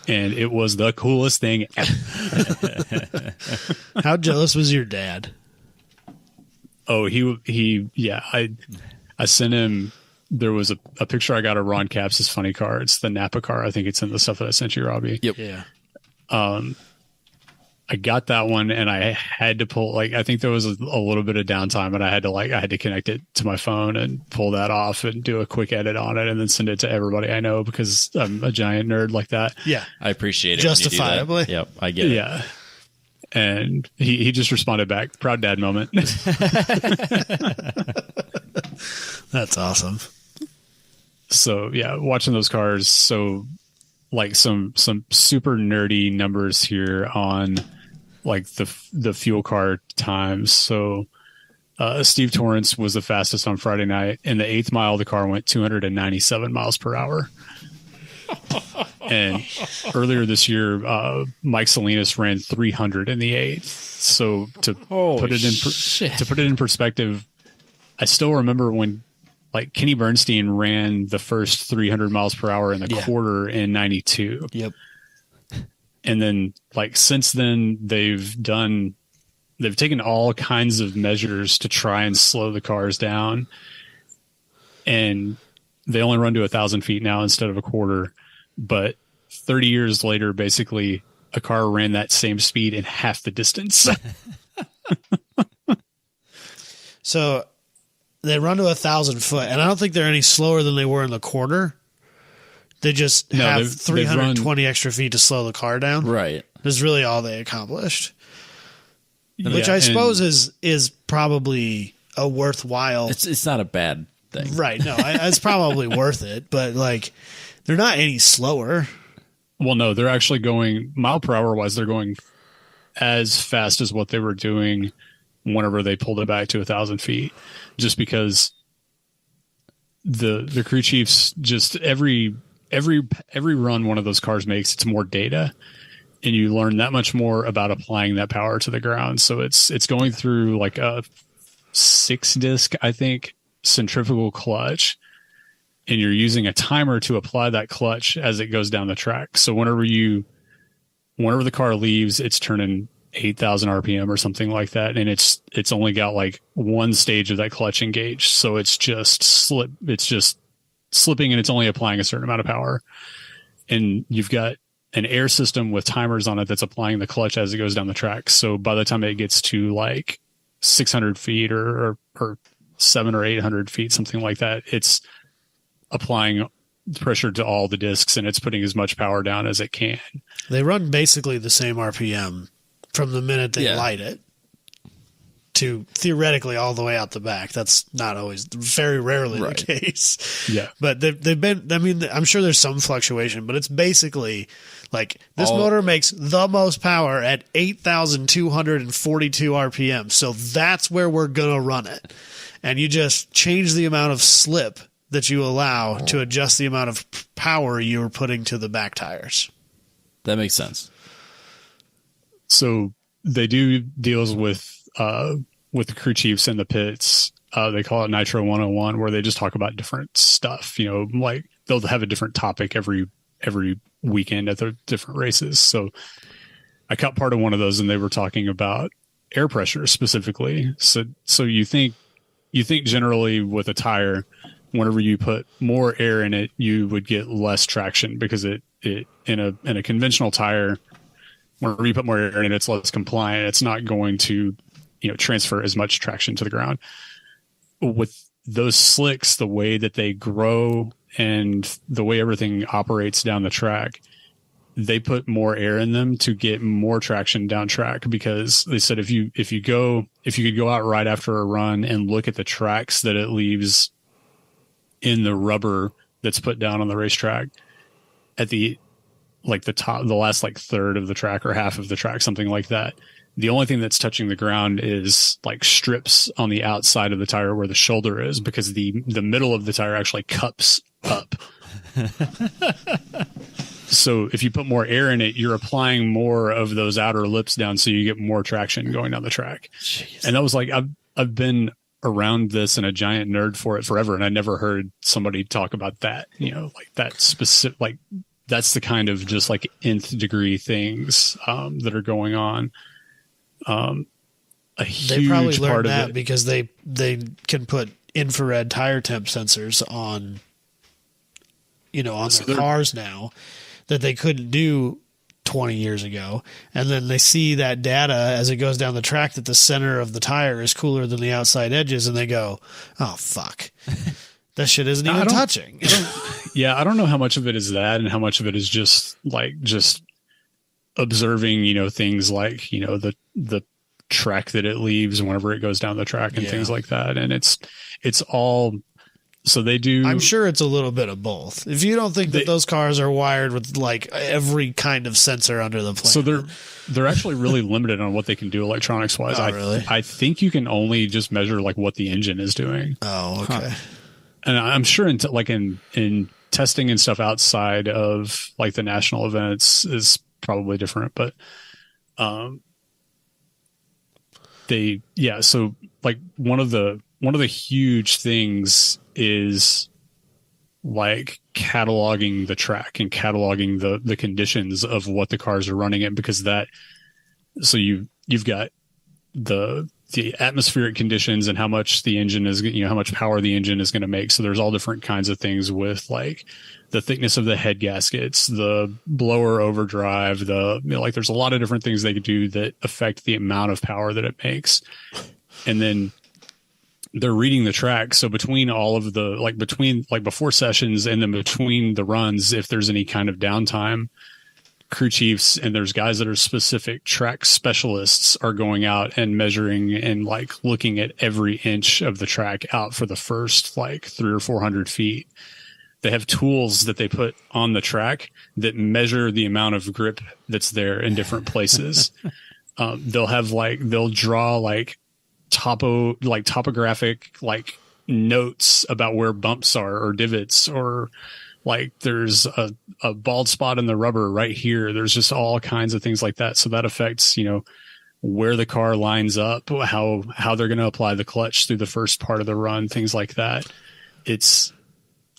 And it was the coolest thing ever. How jealous was your dad? Oh, I sent him, there was a picture I got of Ron Capps' funny car. It's the Napa car. I think it's in the stuff that I sent you, Robbie. Yep. Yeah. I got that one, and I had to pull, I think there was a little bit of downtime, and I had to connect it to my phone and pull that off and do a quick edit on it and then send it to everybody I know because I'm a giant nerd like that. Yeah. I appreciate it. Justifiably. Yep. I get it. Yeah. And he just responded back, proud dad moment. That's awesome. So yeah, watching those cars. So like some super nerdy numbers here on like the fuel car times. So Steve Torrance was the fastest on Friday night. In the 8th mile, the car went 297 miles per hour. And earlier this year, Mike Salinas ran 300 in the 8th. So to put it in perspective, I still remember when like Kenny Bernstein ran the first 300 miles per hour in the quarter in 92. Yep. And then like since then they've taken all kinds of measures to try and slow the cars down, and they only run to 1,000 feet now instead of a quarter. But 30 years later, basically a car ran that same speed in half the distance. So they run to 1,000 foot, and I don't think they're any slower than they were in the quarter. They just have 320 extra feet to slow the car down. Right. That's really all they accomplished. Which I suppose is probably a worthwhile. It's not a bad thing. Right. No, it's probably worth it, but like they're not any slower. Well, no, they're actually going mile per hour wise. They're going as fast as what they were doing whenever they pulled it back to 1,000 feet, just because the crew chiefs just every run one of those cars makes, it's more data. and you learn that much more about applying that power to the ground. So it's going through like a 6-disc, I think, centrifugal clutch, and you're using a timer to apply that clutch as it goes down the track. So whenever the car leaves, it's turning 8,000 RPM or something like that, and it's only got like one stage of that clutch engaged. So it's just slipping, and it's only applying a certain amount of power. And you've got an air system with timers on it that's applying the clutch as it goes down the track. So by the time it gets to like 600 feet or 700 or 800 feet, something like that, it's applying pressure to all the discs, and it's putting as much power down as it can. They run basically the same RPM from the minute they light it to theoretically all the way out the back. That's not always, very rarely the case. Yeah. But they've been, I mean, I'm sure there's some fluctuation, but it's basically like this motor makes the most power at 8,242 RPM. So that's where we're going to run it. And you just change the amount of slip that you allow to adjust the amount of power you're putting to the back tires. That makes sense. So they do deals with the crew chiefs in the pits. They call it Nitro 101, where they just talk about different stuff. You know, like they'll have a different topic every weekend at the different races. So I caught part of one of those, and they were talking about air pressure specifically. So you think generally with a tire, whenever you put more air in it, you would get less traction, because it in a conventional tire, whenever you put more air in it, it's less compliant. It's not going to, transfer as much traction to the ground. With those slicks, the way that they grow and the way everything operates down the track, they put more air in them to get more traction down track, because they said if you could go out right after a run and look at the tracks that it leaves in the rubber that's put down on the racetrack at the last like third of the track or half of the track, something like that. The only thing that's touching the ground is like strips on the outside of the tire where the shoulder is, because the middle of the tire actually cups up. So if you put more air in it, you're applying more of those outer lips down, so you get more traction going down the track. Jeez. And that was like, I've been around this and a giant nerd for it forever, and I never heard somebody talk about that, like that specific, like that's the kind of just like nth degree things that are going on. A huge they probably part learned of that it, because they can put infrared tire temp sensors on, on their cars now that they couldn't do 20 years ago. And then they see that data as it goes down the track that the center of the tire is cooler than the outside edges, and they go, "Oh fuck, that shit isn't even touching." I don't know how much of it is that and how much of it is just observing, things like, the track that it leaves whenever it goes down the track and things like that. And it's all, so they do. I'm sure it's a little bit of both. If you don't think that those cars are wired with like every kind of sensor under the planet. So they're actually really limited on what they can do electronics wise. Oh, really? I think you can only just measure like what the engine is doing. Oh, okay. And I'm sure in testing and stuff outside of like the national events is probably different, but so like one of the huge things is like cataloging the track and cataloging the conditions of what the cars are running in, because so you've got the atmospheric conditions and how much the engine is, how much power the engine is going to make. So there's all different kinds of things with like the thickness of the head gaskets, the blower overdrive, there's a lot of different things they could do that affect the amount of power that it makes. And then they're reading the track. So between all of before sessions and then between the runs, if there's any kind of downtime, crew chiefs and there's guys that are specific track specialists are going out and measuring and like looking at every inch of the track out for the first like 300 or 400 feet. They have tools that they put on the track that measure the amount of grip that's there in different places. They'll draw like topographic like notes about where bumps are or divots or Like there's a bald spot in the rubber right here. There's just all kinds of things like that. So that affects, where the car lines up, how they're going to apply the clutch through the first part of the run, things like that. It's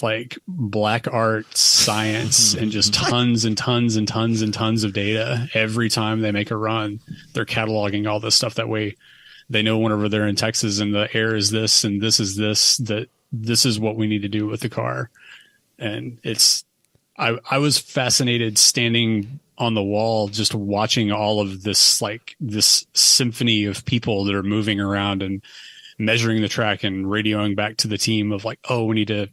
like black art science and just tons and tons and tons and tons of data. Every time they make a run, they're cataloging all this stuff. That way they know whenever they're in Texas and the air is this and this is this, that this is what we need to do with the car. And I was fascinated standing on the wall, just watching all of this, like this symphony of people that are moving around and measuring the track and radioing back to the team of like, oh, we need to,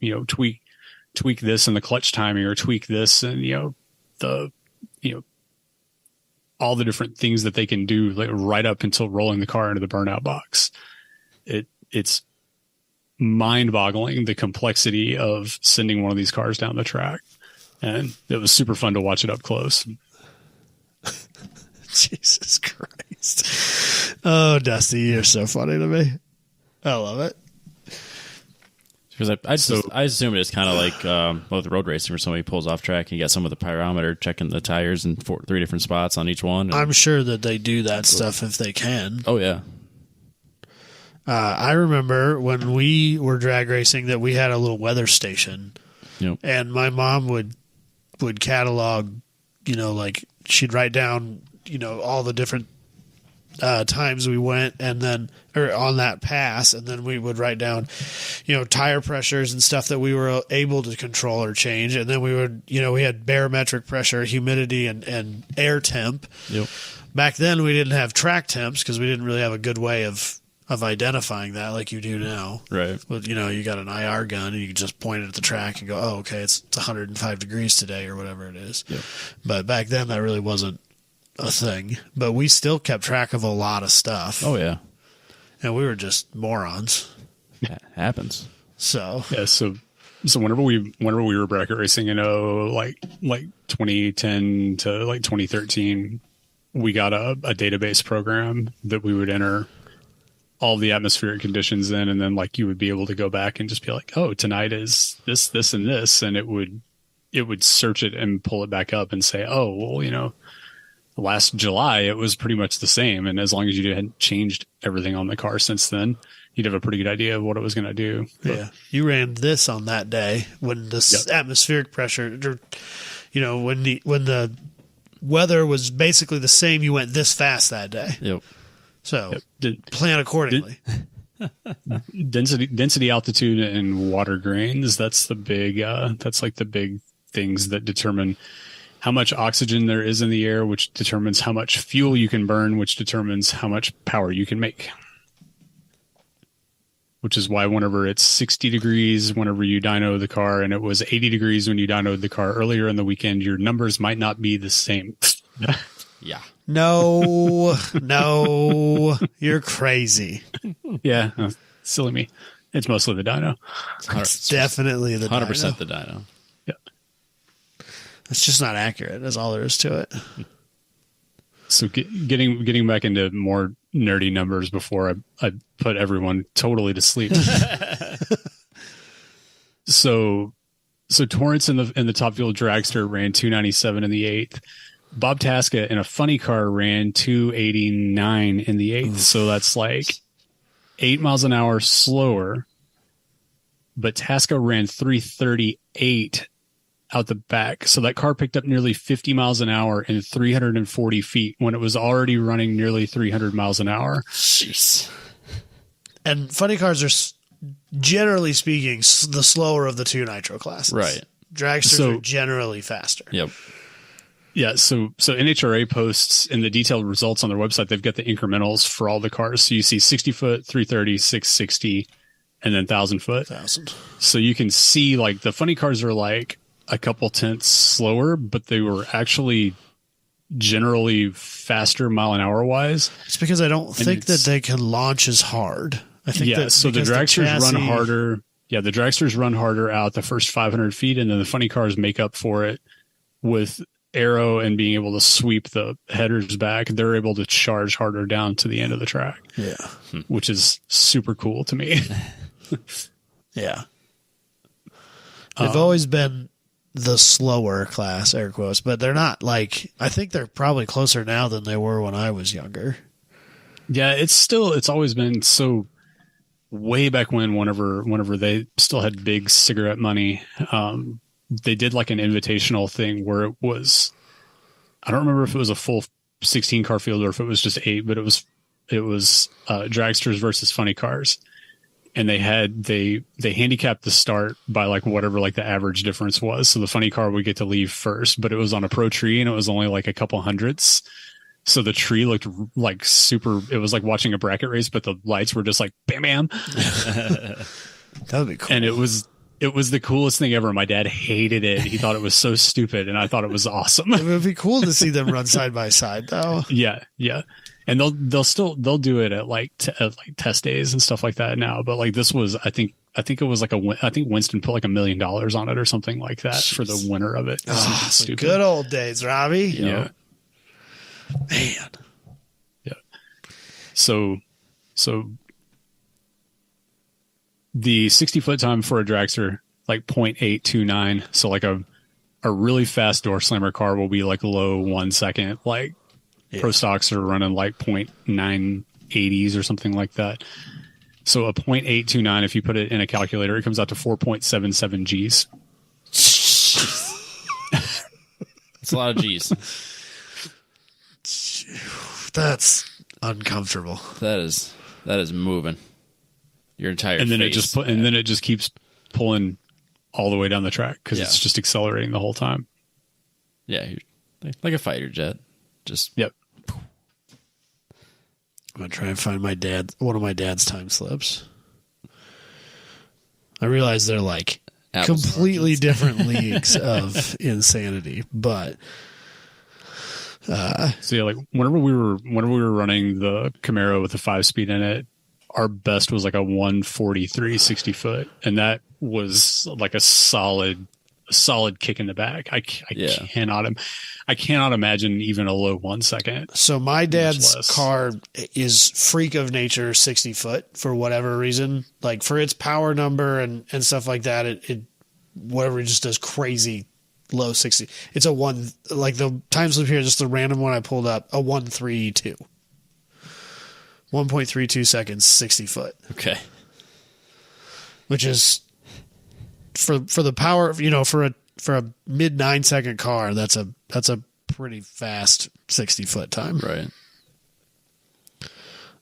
tweak this in the clutch timing, or tweak this and, all the different things that they can do, like right up until rolling the car into the burnout box. It's mind-boggling, the complexity of sending one of these cars down the track. And it was super fun to watch it up close. Jesus Christ. Oh, Dusty, you're so funny to me. I love it. Because I assume it's kind of like both road racing, where somebody pulls off track and you got someone with a pyrometer checking the tires in 3 different spots on each one. I'm sure that they do that stuff if they can. Oh, yeah. I remember when we were drag racing that we had a little weather station. Yep. And my mom would catalog, like she'd write down, all the different times we went, and then on that pass, and then we would write down, tire pressures and stuff that we were able to control or change, and then we would, we had barometric pressure, humidity, and air temp. Yep. Back then, we didn't have track temps because we didn't really have a good way of identifying that like you do now. Right. But, you got an IR gun and you can just point it at the track and go, oh, okay, it's 105 degrees today or whatever it is. Yep. But back then that really wasn't a thing. But we still kept track of a lot of stuff. Oh, yeah. And we were just morons. It happens. So. Yeah, so whenever we were bracket racing, like 2010 to like 2013, we got a database program that we would enter all the atmospheric conditions in, and then like you would be able to go back and just be like, oh, tonight is this, and this, and it would search it and pull it back up and say, oh, well, last July it was pretty much the same, and as long as you hadn't changed everything on the car since then, you'd have a pretty good idea of what it was going to do. Yeah, you ran this on that day when the atmospheric pressure, when the weather was basically the same, you went this fast that day. Yep. So plan accordingly. Density, altitude, and water grains. That's the big. That's like the big things that determine how much oxygen there is in the air, which determines how much fuel you can burn, which determines how much power you can make. Which is why whenever it's 60 degrees, whenever you dyno the car, and it was 80 degrees when you dynoed the car earlier in the weekend, your numbers might not be the same. Yeah. No, you're crazy. Yeah, silly me. It's mostly the dyno. It's definitely the 100% dyno. the dyno. Yeah. It's just not accurate. That's all there is to it. So getting back into more nerdy numbers before I put everyone totally to sleep. So Torrance in the Top Fuel Dragster ran 297 in the 8th. Bob Tasca in a funny car ran 289 in the 8th. So that's like 8 miles an hour slower. But Tasca ran 338 out the back. So that car picked up nearly 50 miles an hour in 340 feet when it was already running nearly 300 miles an hour. Jeez. And funny cars are, generally speaking, the slower of the two nitro classes. Right. Dragsters are generally faster. Yep. Yeah, so NHRA posts in the detailed results on their website, they've got the incrementals for all the cars. So you see 60 foot, 330, 660, and then 1,000 foot. 1,000. So you can see like the funny cars are like a couple tenths slower, but they were actually generally faster mile an hour wise. It's because I don't think that they can launch as hard. I think that so the dragsters run harder. Yeah, the dragsters run harder out the first 500 feet, and then the funny cars make up for it with aero and being able to sweep the headers back. They're able to charge harder down to the end of the track. Yeah. Which is super cool to me. Yeah. They've always been the slower class, air quotes, but they're not like, I think they're probably closer now than they were when I was younger. Yeah, it's always been so. Way back whenever they still had big cigarette money, they did like an invitational thing where it was, I don't remember if it was a full 16 car field or if it was just 8, but it was dragsters versus funny cars. And they handicapped the start by like whatever like the average difference was. So the funny car would get to leave first, but it was on a pro tree and it was only like a couple hundredths. So the tree looked like super, it was like watching a bracket race, but the lights were just like bam, bam. That would be cool. And it was the coolest thing ever. My dad hated it. He thought it was so stupid, and I thought it was awesome. It would be cool to see them run side by side, though. Yeah. And they'll do it at like test days and stuff like that now. But like this was, I think it was like I think Winston put like $1 million on it or something like that. Jeez. For the winner of it. Oh, stupid. Good old days, Robbie. Yeah. Man. Yeah. So the 60-foot time for a dragster, like 0.829. So like a really fast door slammer car will be like low 1 second. Like pro stocks are running like 0.980s or something like that. So a 0.829, if you put it in a calculator, it comes out to 4.77 Gs. That's a lot of G's. That's uncomfortable. That is moving your entire. And then face. it just keeps pulling all the way down the track because it's just accelerating the whole time. Yeah, like a fighter jet. Just yep. I'm gonna try and find one of my dad's time slips. I realize they're like completely different leagues of insanity, but. So yeah, like whenever we were running the Camaro with the 5-speed in it, our best was like a 143 60 foot, and that was like a solid kick in the back. I cannot imagine even a low 1 second. So my dad's car is freak of nature 60 foot for whatever reason, like for its power number and stuff like that. It whatever, it just does crazy. Low 60. It's a one, like the time slip here, just the random one I pulled up, a 132. 1.32 seconds, 60 foot. Okay. Which is for the power, for a mid 9 second car, that's a pretty fast 60 foot time. Right.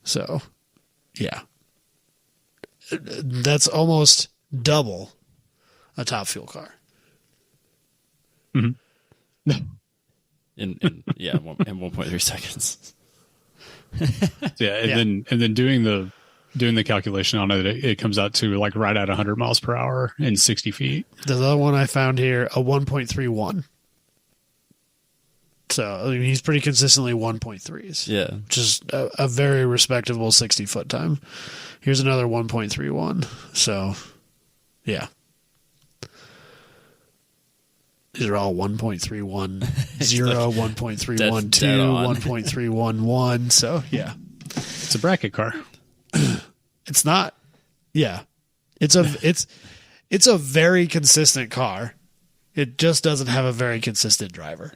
So, yeah. That's almost double a Top Fuel car. Mm-hmm. in 1.3 seconds. Yeah, and then doing the calculation on it, it comes out to like right at 100 miles per hour in 60 feet. The other one I found here, a 1.31. So I mean, he's pretty consistently 1.3s. Yeah, which is a very respectable 60 foot time. Here's another 1.31. So, yeah. These are all 1.310, 1.312, 1.311. So, yeah. It's a bracket car. It's not. Yeah. It's a very consistent car. It just doesn't have a very consistent driver.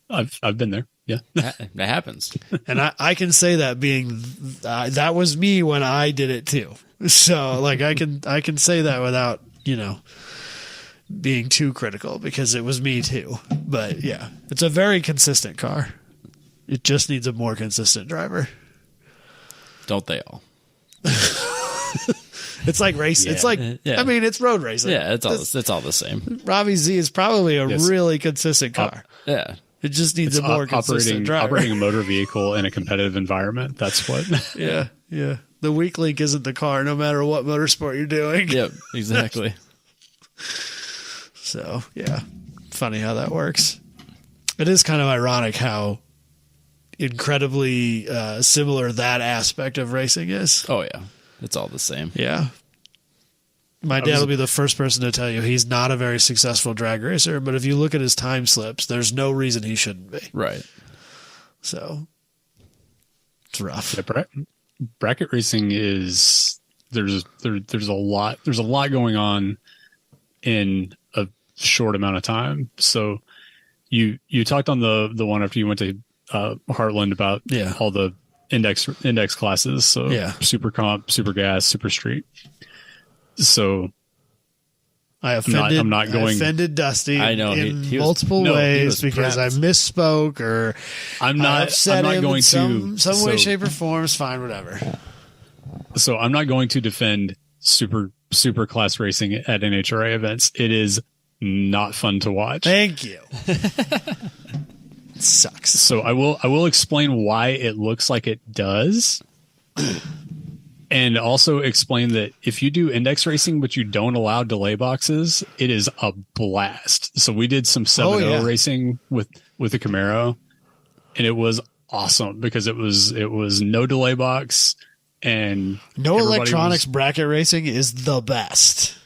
I've been there. Yeah. That happens. And I can say that being that was me when I did it too. So, like, I can say that without, being too critical because it was me too. But yeah, it's a very consistent car. It just needs a more consistent driver. Don't they all? It's like racing. Yeah. It's like, I mean, it's road racing. Yeah, it's all the same. Robbie Z is probably a really consistent car. Yeah. It just needs a more consistent driver. Operating a motor vehicle in a competitive environment. That's what. Yeah. The weak link isn't the car, no matter what motorsport you're doing. Yep, exactly. So, yeah, funny how that works. It is kind of ironic how incredibly similar that aspect of racing is. Oh, yeah. It's all the same. Yeah. My dad will be the first person to tell you he's not a very successful drag racer, but if you look at his time slips, there's no reason he shouldn't be. Right. So, it's rough. Yeah, bracket racing is there's a lot going on in a short amount of time. So you talked on the one after you went to Heartland about all the index classes. So super comp, super gas, super street. So I offended Dusty in multiple ways because I misspoke or I'm not going to some way, shape, or form. Is fine, whatever. So I'm not going to defend super class racing at NHRA events. It is not fun to watch. Thank you. It sucks. So I will explain why it looks like it does. And also explain that if you do index racing, but you don't allow delay boxes, it is a blast. So we did some 7.0 racing with the Camaro, and it was awesome because it was no delay box and no electronics. Bracket racing is the best.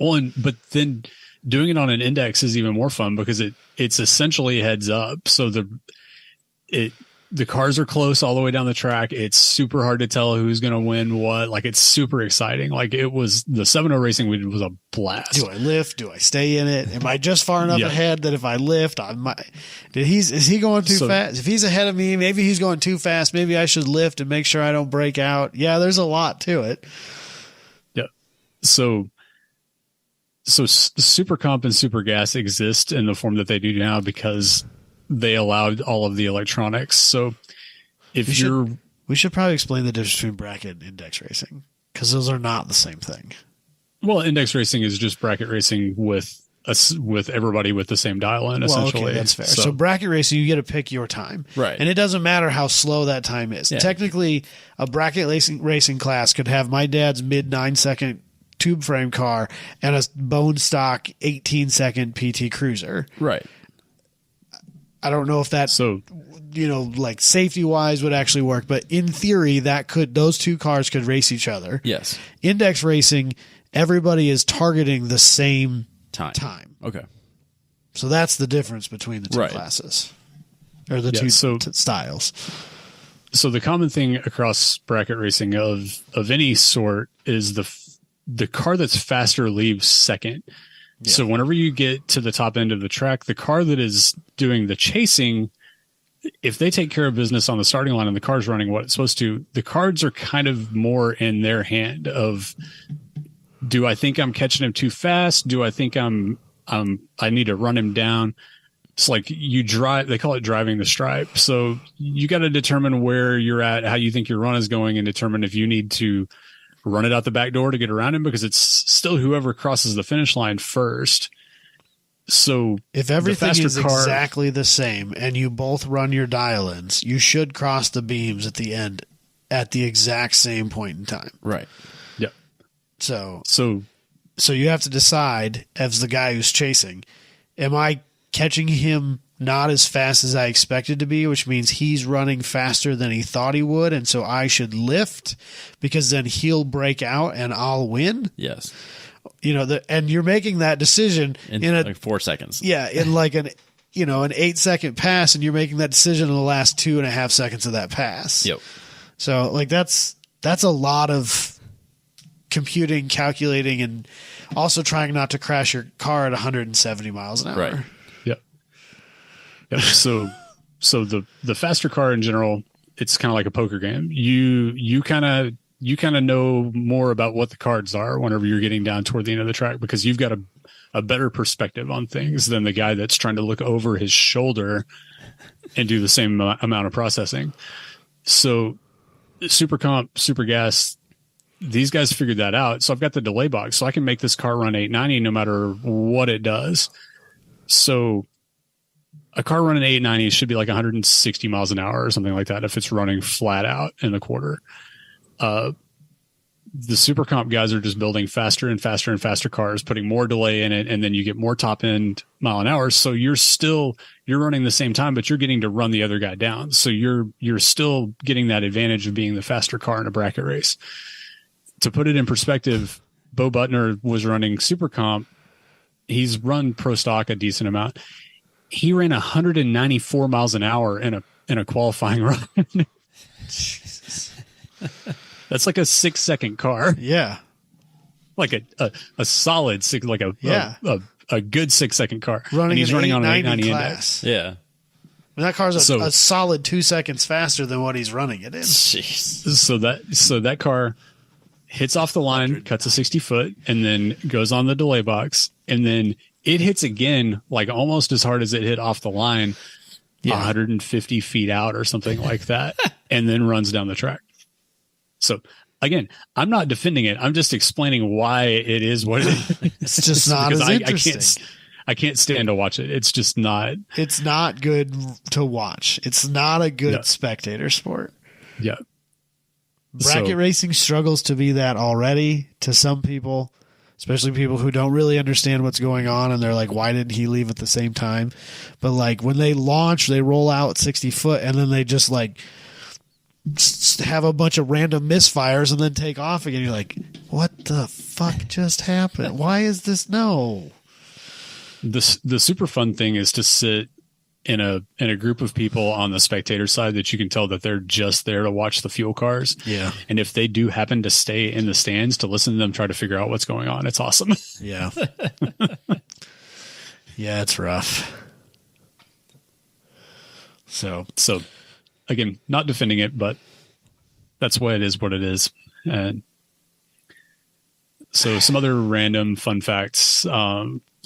But then doing it on an index is even more fun because it's essentially heads up. So the cars are close all the way down the track. It's super hard to tell who's going to win what. Like, it's super exciting. Like, it was the 7.0 racing we did was a blast. Do I lift? Do I stay in it? Am I just far enough ahead that if I lift, is he going too fast? If he's ahead of me, maybe he's going too fast. Maybe I should lift and make sure I don't break out. Yeah, there's a lot to it. Yeah. So super comp and super gas exist in the form that they do now because they allowed all of the electronics. So we should probably explain the difference between bracket and index racing because those are not the same thing. Well, index racing is just bracket racing with everybody with the same dial in, essentially. Okay, that's fair. So bracket racing, you get to pick your time. Right. And it doesn't matter how slow that time is. Yeah. Technically, a bracket racing class could have my dad's mid 9-second tube frame car and a bone stock 18-second PT Cruiser. Right. I don't know if that's like safety wise would actually work, but in theory those two cars could race each other. Yes. Index racing, everybody is targeting the same time. Okay. So that's the difference between the two classes or the two styles. So the common thing across bracket racing of any sort is the car that's faster leaves second. Yeah. So whenever you get to the top end of the track, the car that is doing the chasing, if they take care of business on the starting line and the car's running what it's supposed to, the cards are kind of more in their hand of, do I think I'm catching him too fast? Do I think I need to run him down? It's like they call it driving the stripe. So you got to determine where you're at, how you think your run is going, and determine if you need to run it out the back door to get around him, because it's still whoever crosses the finish line first. So if everything is exactly the same and you both run your dial-ins, you should cross the beams at the end at the exact same point in time. Right. Yeah. So you have to decide, as the guy who's chasing, am I catching him not as fast as I expected to be, which means he's running faster than he thought he would, and so I should lift because then he'll break out and I'll win? Yes. And you're making that decision in like 4 seconds. Yeah, in like an 8-second pass, and you're making that decision in the last 2.5 seconds of that pass. Yep. So like that's a lot of computing, calculating, and also trying not to crash your car at 170 miles an hour. Right. Yep. So the faster car in general, it's kind of like a poker game. You kind of know more about what the cards are whenever you're getting down toward the end of the track, because you've got a better perspective on things than the guy that's trying to look over his shoulder and do the same amount of processing. So super comp, super gas, these guys figured that out. So I've got the delay box, so I can make this car run 890 no matter what it does. So a car running 890 should be like 160 miles an hour or something like that if it's running flat out in the quarter. The super comp guys are just building faster and faster and faster cars, putting more delay in it, and then you get more top end mile an hour. So you're running the same time, but you're getting to run the other guy down. So you're still getting that advantage of being the faster car in a bracket race. To put it in perspective, Bo Butner was running super comp. He's run pro stock a decent amount. He ran 194 miles an hour in a qualifying run. Jesus. That's like a 6-second car. Yeah. Like a solid 6, like a a good 6-second car, running and he's running on an 890 890 class. index. Yeah. I mean, that car's So- a solid 2 seconds faster than what he's running it in. Jeez. So that car hits off the line, cuts a 60 foot, and then goes on the delay box, and then it hits again, like almost as hard as it hit off the line, 150 feet out or something like that, and then runs down the track. So again, I'm not defending it. I'm just explaining why it is what it is. It's just not as interesting. I can't stand to watch it. It's just not. It's not good to watch. It's not a good Yeah. spectator sport. Yeah. Bracket racing struggles to be that already to some people, especially people who don't really understand what's going on, and they're like, why didn't he leave at the same time? But like when they launch, they roll out 60 foot, and then they just like have a bunch of random misfires and then take off again. You're like, what the fuck just happened? Why is this? No. The super fun thing is to sit in a group of people on the spectator side that you can tell that they're just there to watch the fuel cars. Yeah. And if they do happen to stay in the stands to listen to them try to figure out what's going on, it's awesome. Yeah. Yeah, it's rough. So Again, not defending it, but that's why it is what it is. And so some other random fun facts.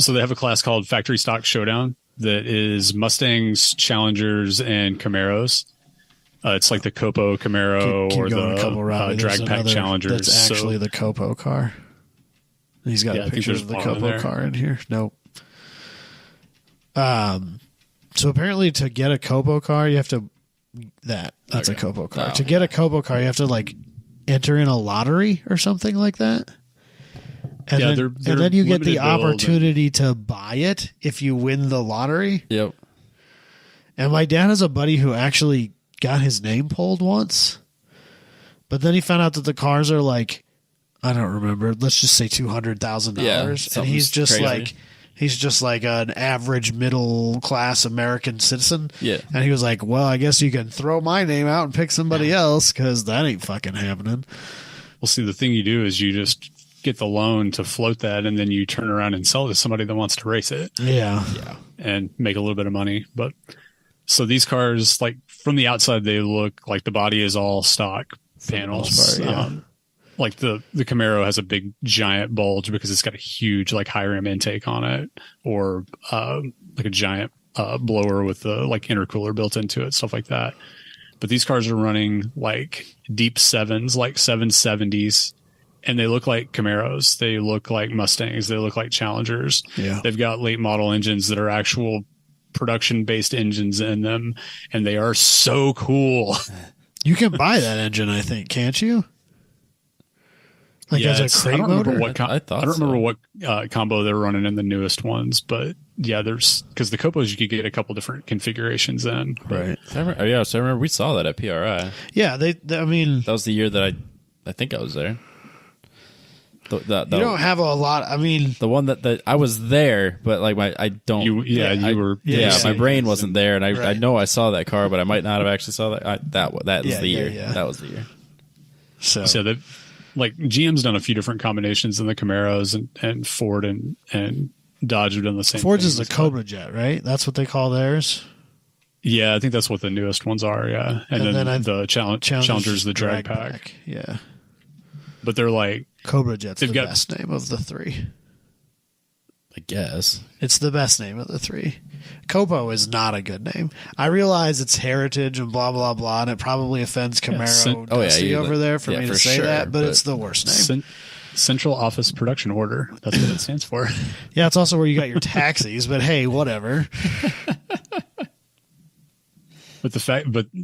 So they have a class called Factory Stock Showdown that is Mustangs, Challengers, and Camaros. It's like the Copo Camaro keep or going a couple the rounds. Drag There's Pack another Challengers. That's actually the Copo car. He's got Yeah, a I think picture there's of the one in Copo there. car in here. Nope. So apparently to get a Copo car, you have to that's a Copo car. Oh. To get a Copo car, you have to like enter in a lottery or something like that. And Yeah, then, they're and then you get the limited build opportunity to buy it if you win the lottery. Yep. And my dad has a buddy who actually got his name pulled once, but then he found out that the cars are like, I don't remember. Let's just say $200,000, Yeah, and something's he's just crazy. he's just like an average middle class American citizen. Yeah. And he was like, well, I guess you can throw my name out and pick somebody else because that ain't fucking happening. Well, see, the thing you do is you just get the loan to float that, and then you turn around and sell it to somebody that wants to race it. Yeah. And make a little bit of money. But so these cars, like from the outside, they look like the body is all stock panels. most part, yeah. Like the Camaro has a big giant bulge because it's got a huge like high rim intake on it, or like a giant blower with the like intercooler built into it, stuff like that. But these cars are running like deep sevens, like 770s, and they look like Camaros. They look like Mustangs. They look like Challengers. Yeah. They've got late model engines that are actual production based engines in them, and they are so cool. You can buy that engine, I think, can't you? Like as a I crate don't remember motor? what I thought I don't so. remember what combo they're running in the newest ones, but yeah, there's because the Copos you could get a couple different configurations in. Right. So I remember we saw that at PRI. Yeah, I mean, That was the year that I think I was there. you don't have a lot. I mean, the one that I was there, but like I don't. You were my brain wasn't there, and I Right. know I saw that car, but I might not have actually saw that. That was Yeah, the yeah, year. yeah. That was the year. So that like GM's done a few different combinations in the Camaros, and Ford and Dodge have done the same. Ford's thing. is the Cobra Jet, right? That's what they call theirs. Yeah, I think that's what the newest ones are. Yeah, and then the Challenger's the drag pack. Yeah. But they're like Cobra Jet's They've the got- best name of the three. I guess. It's the best name of the three. Copo is not a good name. I realize it's heritage and blah, blah, blah, and it probably offends Camaro Dusty over there for me to say sure, that, but it's the worst name. Central Office Production Order. That's what it stands for. Yeah, it's also where you got your taxis, but hey, whatever. But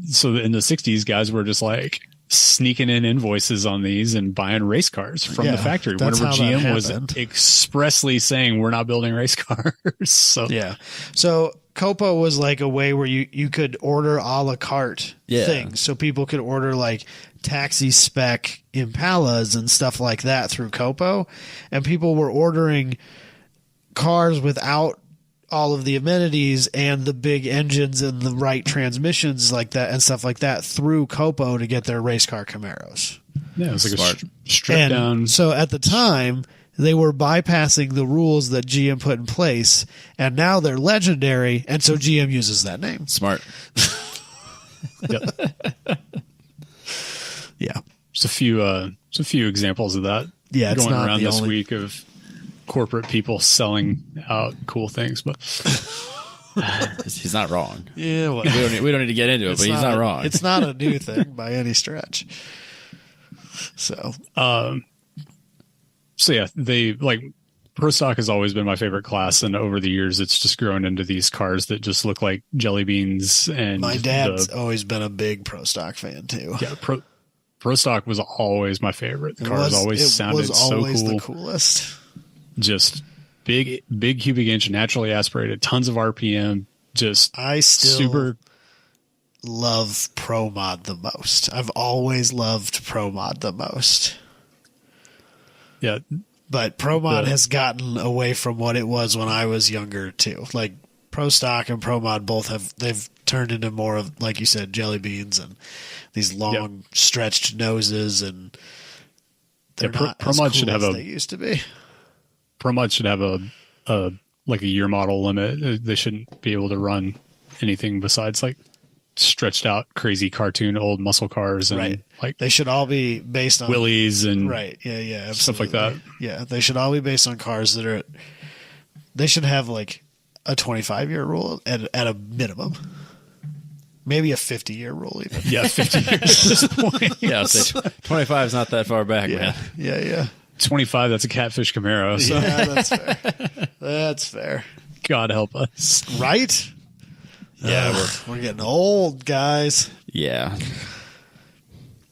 so in the 60s, guys were just like sneaking in invoices on these and buying race cars from Yeah, the factory that's whenever how that GM was happened. expressly saying we're not building race cars. So Yeah. So Copo was like a way where you could order a la carte things. So people could order like taxi spec Impalas and stuff like that through Copo. And people were ordering cars without all of the amenities and the big engines and the right transmissions like that and stuff like that through Copo to get their race car Camaros. yeah, it was like Smart. a stripped And down. so at the time, they were bypassing the rules that GM put in place, and now they're legendary, and so GM uses that name. Smart. Yep. Yeah. There's a few examples of that. Yeah, it's going not around the this only- week of corporate people selling out cool things, but He's not wrong. Yeah, well, We don't need to get into it, but he's not wrong. It's not a new thing by any stretch. So, so yeah, they like Pro Stock has always been my favorite class, and over the years, it's just grown into these cars that just look like jelly beans. And my dad's always been a big Pro Stock fan too. Yeah, Pro Stock was always my favorite. The cars always sounded so cool. The coolest. Just big cubic inch, naturally aspirated, tons of RPM. Just I still super love Pro Mod the most. I've always loved Pro Mod the most. Yeah. But Pro Mod has gotten away from what it was when I was younger too. Like Pro Stock and Pro Mod they've turned into more of, like you said, jelly beans and these long stretched noses, and they're not Pro as Mod cool should have as they used to be. Pro Mod should have a year model limit. They shouldn't be able to run anything besides like stretched out crazy cartoon old muscle cars, and like they should all be based on Willies and absolutely. stuff like that. Yeah, they should all be based on cars that are. They should have like a 25-year rule at a minimum, maybe a 50-year rule even. Yeah, 50 years at this point. Yeah, 25 is not that far back, man. Yeah. 25, that's a catfish Camaro. So Yeah, that's fair. That's fair. God help us. Right? Yeah, we're getting old, guys. Yeah.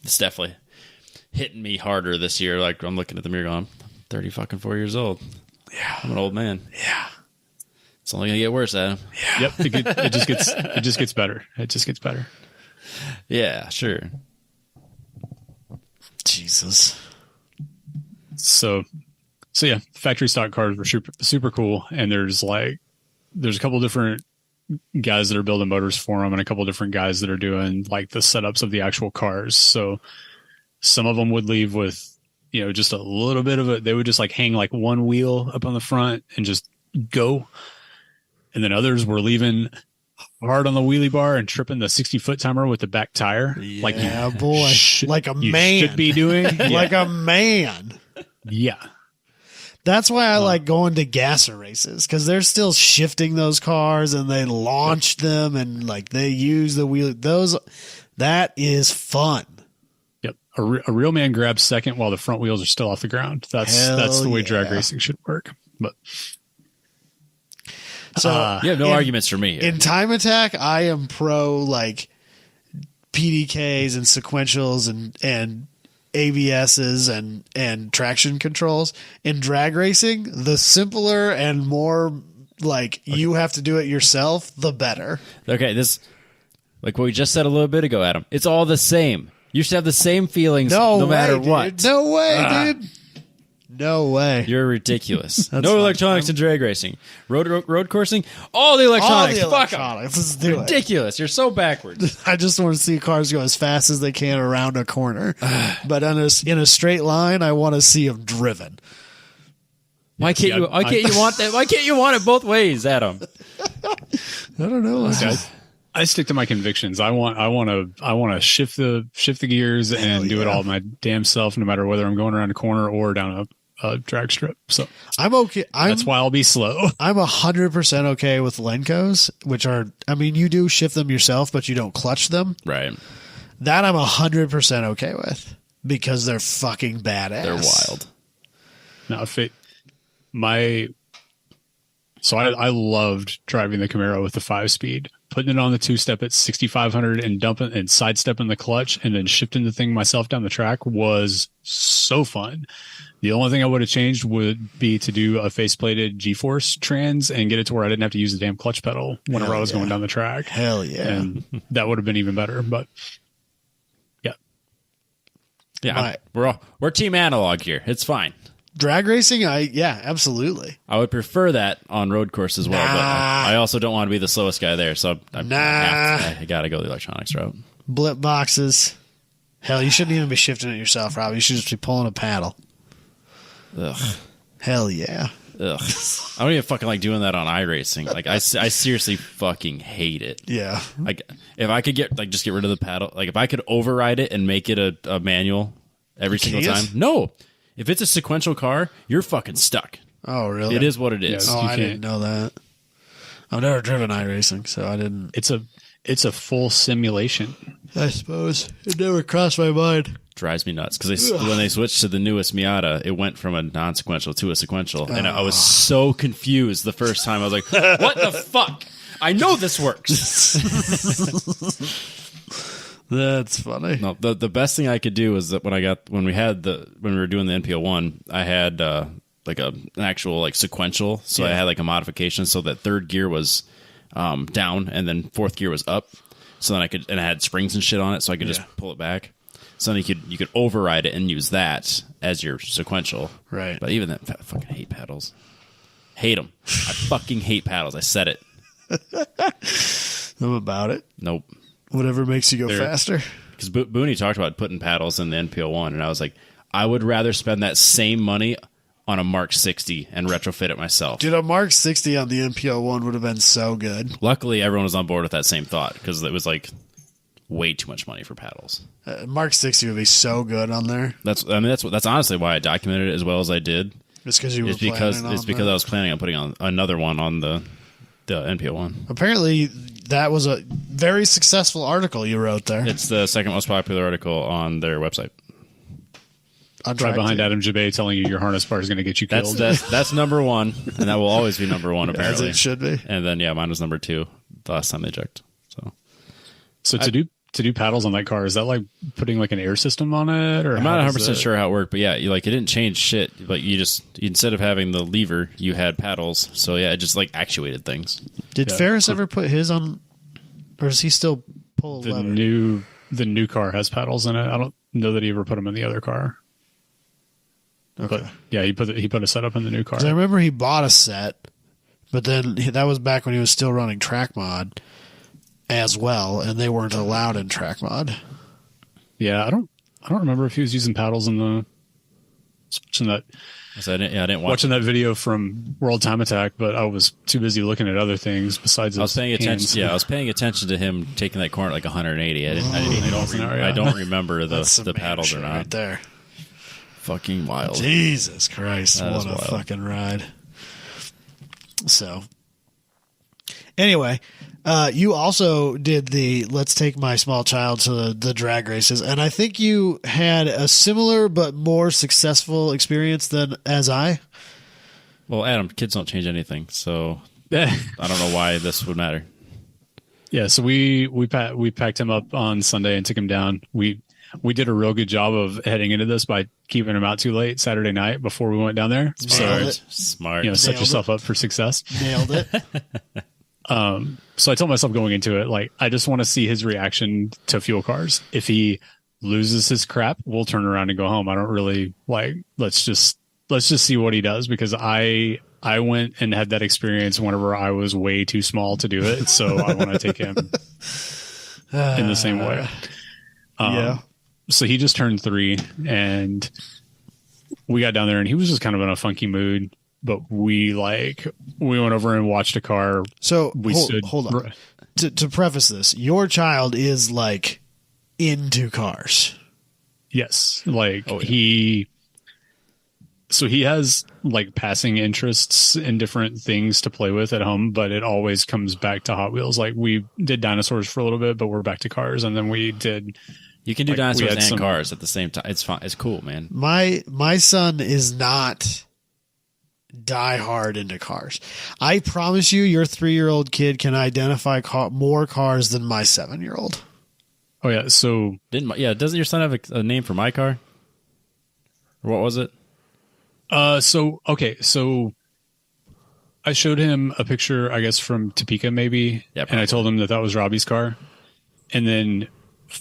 It's definitely hitting me harder this year. Like, I'm looking at the mirror going, I'm 30 fucking 4 years old. Yeah. I'm an old man. Yeah. It's only going to get worse, Adam. Yep, it just gets better. It just gets better. Yeah, sure. Jesus. So yeah, factory stock cars were super cool, and there's a couple different guys that are building motors for them, and a couple different guys that are doing like the setups of the actual cars. So some of them would leave with, just a little bit of it. They would just like hang like one wheel up on the front and just go. And then others were leaving hard on the wheelie bar and tripping the 60-foot timer with the back tire. Yeah, like boy. Like a man. Should be doing. Like a man. Yeah. That's why I like going to gasser races, because they're still shifting those cars and they launch them and like they use the wheel. That is fun. Yep. A real man grabs second while the front wheels are still off the ground. That's the way drag racing should work. But so you have no arguments for me here. In time attack, I am pro like PDKs and sequentials and ABSs and traction controls. In drag racing, the simpler and more like you have to do it yourself, the better. Okay, this, like what we just said a little bit ago, Adam, it's all the same. You should have the same feelings no matter what. Dude. No way, dude. No way. You're ridiculous. No fine. electronics in drag racing. Road coursing, all the electronics. All the Fuck 'em. electronics. Let's do it. Ridiculous. You're so backwards. I just want to see cars go as fast as they can around a corner. But in a straight line, I want to see them driven. Why can't you want that? Why can't you want it both ways, Adam? I don't know. I stick to my convictions. I want to shift the gears and do it all my damn self, no matter whether I'm going around a corner or down a drag strip. So I'm okay. That's why I'll be slow. I'm 100% okay with Lenkos, which are, I mean, you do shift them yourself, but you don't clutch them. Right. That I'm 100% okay with because they're fucking badass. They're wild. Now, I loved driving the Camaro with the 5-speed, putting it on the 2-step at 6,500 and dumping and sidestepping the clutch and then shifting the thing myself down the track was so fun. The only thing I would have changed would be to do a faceplated G-force trans and get it to where I didn't have to use the damn clutch pedal whenever I was going down the track. Hell yeah. And that would have been even better. But yeah, we're team analog here. It's fine. Drag racing, absolutely. I would prefer that on road course as well, but I also don't want to be the slowest guy there, so I got to go the electronics route. Blip boxes. Hell, you shouldn't even be shifting it yourself, Rob. You should just be pulling a paddle. Ugh. Hell yeah. Ugh. I don't even fucking like doing that on iRacing. Like I seriously fucking hate it. Yeah. Like if I could just get rid of the paddle, like if I could override it and make it a manual every single can't? time. No. If it's a sequential car, you're fucking stuck. Oh, really? It is what it is. Oh, You I didn't know that. I've never driven iRacing, so I didn't. It's a full simulation. I suppose. It never crossed my mind. Drives me nuts because when they switched to the newest Miata, it went from a non-sequential to a sequential, and I was so confused the first time. I was like, "What the fuck? I know this works." That's funny. No, the best thing I could do was that when we were doing the NPO1, I had like an actual like sequential, so I had like a modification so that third gear was down and then fourth gear was up, so then I had springs and shit on it, so I could just pull it back. So then you could override it and use that as your sequential. Right. But even that, I fucking hate paddles. Hate them. I fucking hate paddles. I said it. I'm about it. Nope. Whatever makes you go faster. Because Booney talked about putting paddles in the NPO1, and I was like, I would rather spend that same money on a Mark 60 and retrofit it myself. Dude, a Mark 60 on the NPO1 would have been so good. Luckily, everyone was on board with that same thought because it was like way too much money for paddles. Mark 60 would be so good on there. That's honestly why I documented it as well as I did. It's because you were because I was planning on putting on another one on the NPO1. Apparently, that was a very successful article you wrote there. It's the second most popular article on their website. Right behind Adam Jabay telling you your harness bar is going to get you killed. That's number one, and that will always be number one, apparently. As it should be. And then, mine was number 2 the last time they checked. So to do paddles on that car, is that like putting like an air system on it? Or I'm not 100% sure how it worked, but it didn't change shit. But instead of having the lever, you had paddles. So it just like actuated things. Did Ferris ever put his on, or does he still pull a lever? The new car has paddles in it. I don't know that he ever put them in the other car. Okay. But he put a setup in the new car. I remember he bought a set, but then that was back when he was still running track mod as well, and they weren't allowed in track mod. Yeah, I don't remember if he was using paddles in the watching that. I didn't watch that video from World Time Attack, but I was too busy looking at other things besides. I was paying attention. Yeah, I was paying attention to him taking that corner at like 180. I don't remember the paddles or not. Right there. Fucking wild. Jesus Christ! What a wild. fucking ride. So, anyway. You also did the let's take my small child to the drag races, and I think you had a similar but more successful experience than as I. Well, Adam, kids don't change anything, so I don't know why this would matter. Yeah, so we packed him up on Sunday and took him down. We did a real good job of heading into this by keeping him out too late Saturday night before we went down there. Smart. Set yourself up for success. Nailed it. So I told myself going into it, like, I just want to see his reaction to fuel cars. If he loses his crap, we'll turn around and go home. I don't really let's just see what he does, because I went and had that experience whenever I was way too small to do it. So I want to take him in the same way. Yeah. So he just turned 3 and we got down there and he was just kind of in a funky mood. But we went over and watched a car. So hold on. To preface this, your child is like into cars. Yes. He has like passing interests in different things to play with at home, but it always comes back to Hot Wheels. Like, we did dinosaurs for a little bit, but we're back to cars. And then we did. You can do dinosaurs and cars at the same time. It's fun. It's cool, man. My son is not die hard into cars. I promise you, your 3-year-old kid can identify more cars than my 7-year-old. Oh yeah, so doesn't your son have a name for my car? Or what was it? So I showed him a picture, I guess, from Topeka maybe, and I told him that was Robbie's car, and then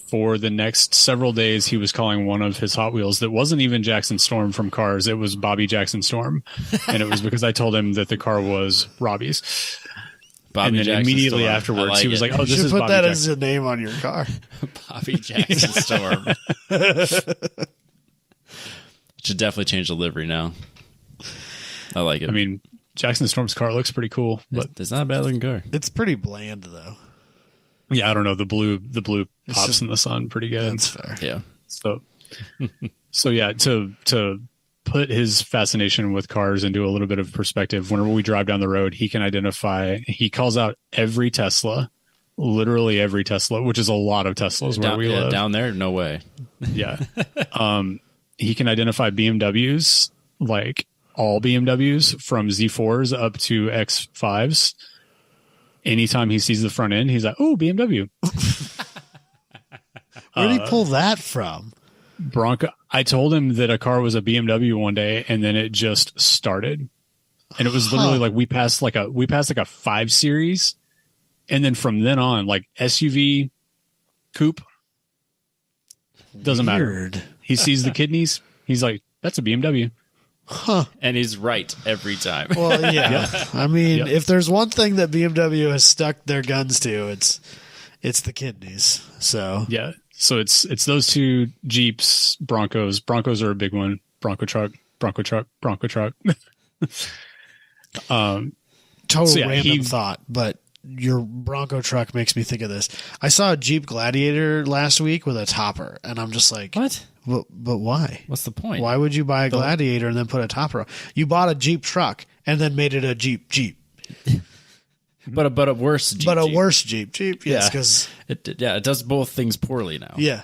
for the next several days, he was calling one of his Hot Wheels that wasn't even Jackson Storm from Cars. It was Bobby Jackson Storm. And it was because I told him that the car was Robbie's. Bobby and then Jackson immediately Storm. afterwards, he was like, oh, this is Bobby put that Jackson. as a name on your car. Bobby Jackson Storm. Should definitely change the livery now. I like it. I mean, Jackson Storm's car looks pretty cool, but it's not a bad looking car. It's pretty bland though. yeah, I don't know. The blue pops in the sun pretty good. That's fair. Yeah. So yeah, to put his fascination with cars into a little bit of perspective, whenever we drive down the road, he calls out every Tesla, literally every Tesla, which is a lot of Teslas where we live. Down there, no way. Yeah. He can identify BMWs, like all BMWs from Z4s up to X5s. Anytime he sees the front end, he's like, "Oh, BMW." Where did he pull that from? Bronco. I told him that a car was a BMW one day, and then it just started, and it was literally like we passed like a 5 Series, and then from then on, like SUV, coupe, doesn't Weird. matter. He sees the kidneys, he's like, "That's a BMW." Huh. And he's right every time. Well, yeah. I mean, if there's one thing that BMW has stuck their guns to, it's the kidneys. So Yeah. So it's those two Jeeps, Broncos. Broncos are a big one. Bronco truck. Total random thought, but your Bronco truck makes me think of this. I saw a Jeep Gladiator last week with a topper, and I'm just like, What? But why? What's the point? Why would you buy a Gladiator and then put a topper on? You bought a Jeep truck and then made it a Jeep. But a worse Jeep. But a worse Jeep, yes, because it does both things poorly now. yeah,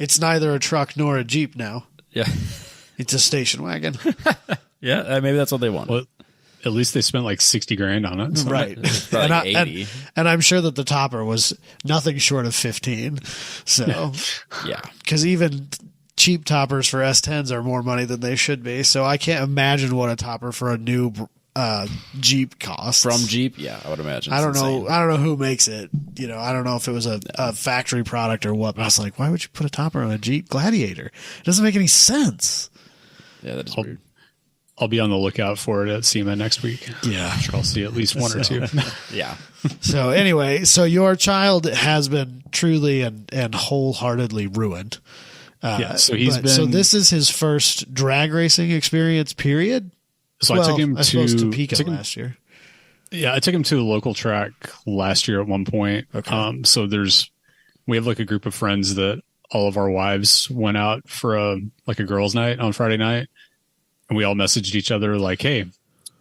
it's neither a truck nor a Jeep now. Yeah. It's a station wagon, Yeah, maybe that's what they want. Well, at least they spent like $60,000 on it. So. right? It's probably like 80. And I'm sure that the topper was nothing short of 15. So Yeah. because even cheap toppers for S10s are more money than they should be. So I can't imagine what a topper for a new Jeep costs. From Jeep, yeah, I would imagine. I don't It's know. insane. I don't know who makes it. You know, I don't know if it was a factory product or what. But I was like, why would you put a topper on a Jeep Gladiator? It doesn't make any sense. Yeah, that is weird. I'll be on the lookout for it at SEMA next week. Yeah. I'm sure I'll see at least one or two. Yeah. So anyway, so your child has been truly and wholeheartedly ruined. Yeah, so he's been. So this is his first drag racing experience. Period. So I took him to Topeka last year. Yeah, I took him to the local track last year at one point. Okay. So we have like a group of friends that all of our wives went out for a girls' night on Friday night, and we all messaged each other like, "Hey,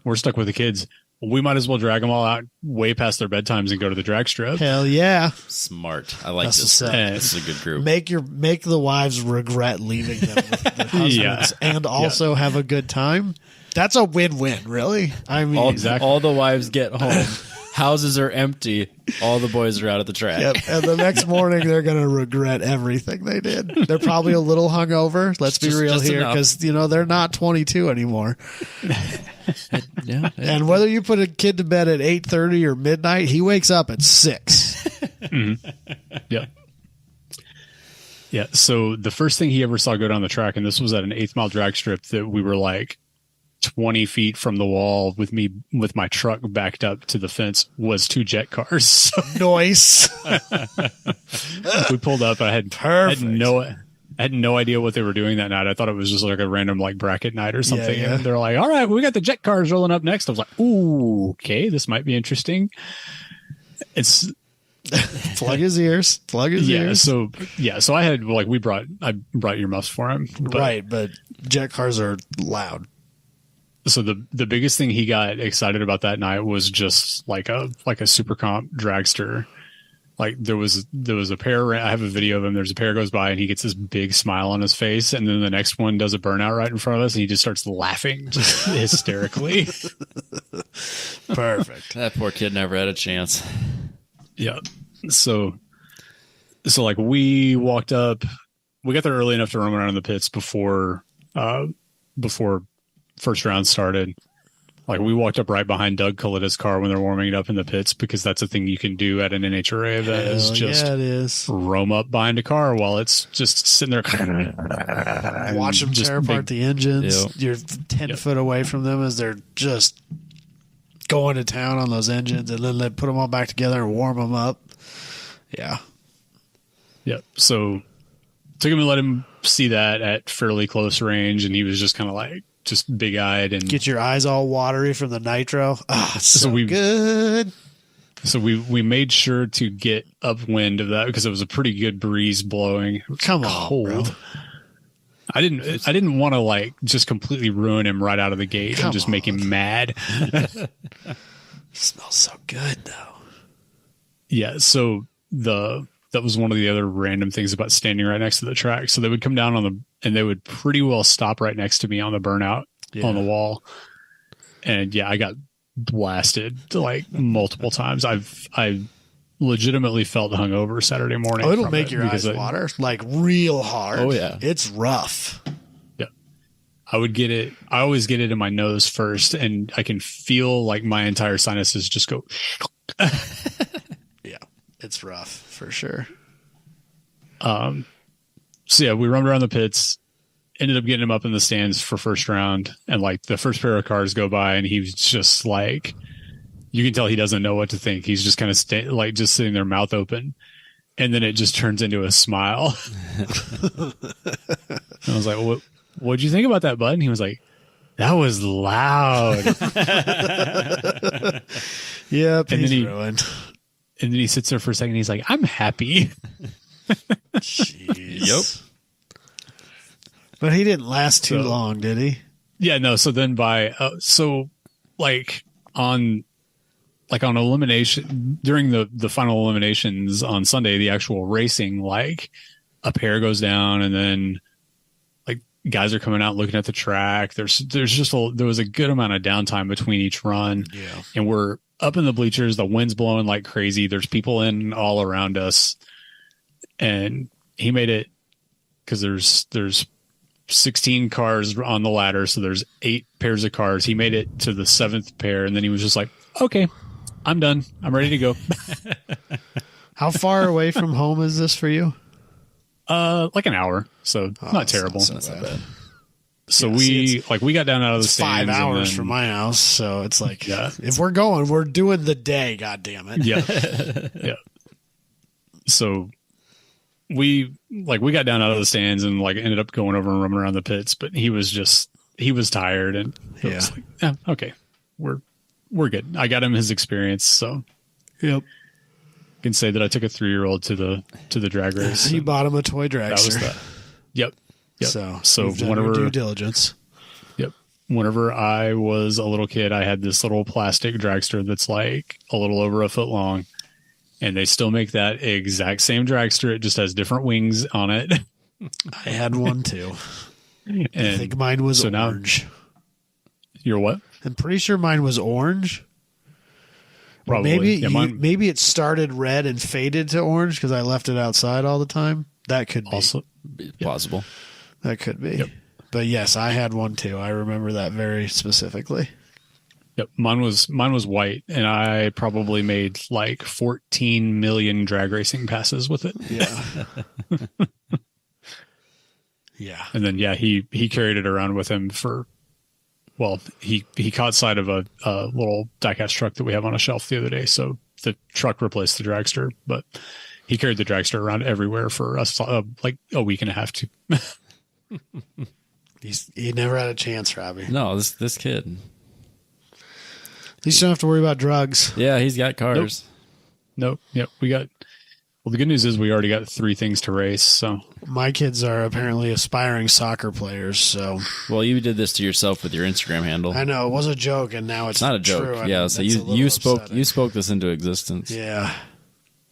we're stuck with the kids. We might as well drag them all out way past their bedtimes and go to the drag strip." Hell yeah! Smart. I like That's this. what's up. This is a good group. Make the wives regret leaving them with their husbands and also have a good time. That's a win-win, really. I mean, all the wives get home. Houses are empty. All the boys are out at the track. yep. And the next morning, they're going to regret everything they did. They're probably a little hungover. Let's be real just here, enough. because they're not 22 anymore. Yeah. And whether you put a kid to bed at 8:30 or midnight, he wakes up at 6. Yeah. Yeah. So the first thing he ever saw go down the track, and this was at an 8th Mile drag strip that we were like 20 feet from the wall with my truck backed up to the fence, was 2 jet cars. So Noise. we pulled up. I had no idea what they were doing that night. I thought it was just like a random like bracket night or something. Yeah. And they're like, "All right, we got the jet cars rolling up next." I was like, "Ooh, okay, this might be interesting." It's Plug his ears. So I brought earmuffs for him. Right, but jet cars are loud. So the biggest thing he got excited about that night was just like a super comp dragster. Like there was a pair. I have a video of him. There's a pair goes by and he gets this big smile on his face, and then the next one does a burnout right in front of us, and he just starts laughing just hysterically. Perfect. That poor kid never had a chance. Yeah. So like we walked up, we got there early enough to roam around in the pits before first round started. Like we walked up right behind Doug Colletta's car when they're warming it up in the pits, because that's a thing you can do at an NHRA event. Is just it is. roam up behind a car while it's just sitting there. Watch them tear apart the engines. Yep. You're 10 foot away from them as they're just going to town on those engines, and then they put them all back together and warm them up. Yeah. Yep. So took him and let him see that at fairly close range, and he was just kind of like, just big eyed and Get your eyes all watery from the nitro. Ah, so we- good. So we made sure to get upwind of that because it was a pretty good breeze blowing. It was Come on, bro. I didn't want to like just completely ruin him right out of the gate Come and just make him mad. Smells so good though. Yeah, so that was one of the other random things about standing right next to the track. So they would come down and they would pretty well stop right next to me on the burnout on the wall. And yeah, I got blasted like multiple times. I legitimately felt hungover Saturday morning. Oh, it'll from make it your eyes because water like real hard. Oh, yeah. It's rough. Yeah. I always get it in my nose first, and I can feel like my entire sinuses just go. Yeah, it's rough for sure. So yeah, we roamed around the pits, ended up getting him up in the stands for first round, and like the first pair of cars go by, and he was just like, you can tell he doesn't know what to think. He's just kind of like just sitting there, mouth open, and then it just turns into a smile. I was like, what'd you think about that, bud? And he was like, that was loud. Yep, And he's then ruined. And then he sits there for a second. He's like, I'm happy. Jeez. Yep. But he didn't last too So- long, did he? Yeah, no. So then on elimination during the final eliminations on Sunday, the actual racing, like a pair goes down and then like guys are coming out looking at the track. There was a good amount of downtime between each run. Yeah. And we're up in the bleachers. The wind's blowing like crazy. There's people in all around us. And he made it because there's 16 cars on the ladder. So there's 8 pairs of cars. He made it to the 7th pair. And then he was just like, okay, I'm done. I'm ready to go. How far away from home is this for you? Like an hour. So not terrible. That's not bad. So Yeah, see, we got down out of the It's stands. 5 hours and from my house, so it's like, Yeah. if we're going, we're doing the day. God damn it! Yeah. Yeah. So we got down out of the stands and like ended up going over and roaming around the pits, but he was tired and it was like, yeah, okay, we're good. I got him his experience, so Yep. I can say that I took a 3-year-old to the drag race. You bought him a toy That was dragster. that. Yep. Yep. So you've done your due diligence. Yep. Whenever I was a little kid, I had this little plastic dragster that's like a little over a foot long, and they still make that exact same dragster. It just has different wings on it. I had one too. And I think mine was so now- orange. you're what? I'm pretty sure mine was orange. Or Probably. maybe Yeah, mine maybe it started red and faded to orange because I left it outside all the time. That could be. also. Plausible. That could be. Yep. But yes, I had one too. I remember that very specifically. Yep. Mine was white, and I probably made like 14 million drag racing passes with it. Yeah. Yeah. And then he carried it around with him for. Well, he caught sight of a little diecast truck that we have on a shelf the other day, so the truck replaced the dragster, but he carried the dragster around everywhere for us like a week and a half too. He never had a chance, Robbie. No, this kid. At least you don't have to worry about drugs. Yeah, he's got cars. Nope. Yep. Well, the good news is we already got 3 things to race. So My kids are apparently aspiring soccer players, so Well, you did this to yourself with your Instagram handle. I know it was a joke, and now it's It's not a joke. true. Yeah, so That's a little you spoke upsetting. this into existence. Yeah,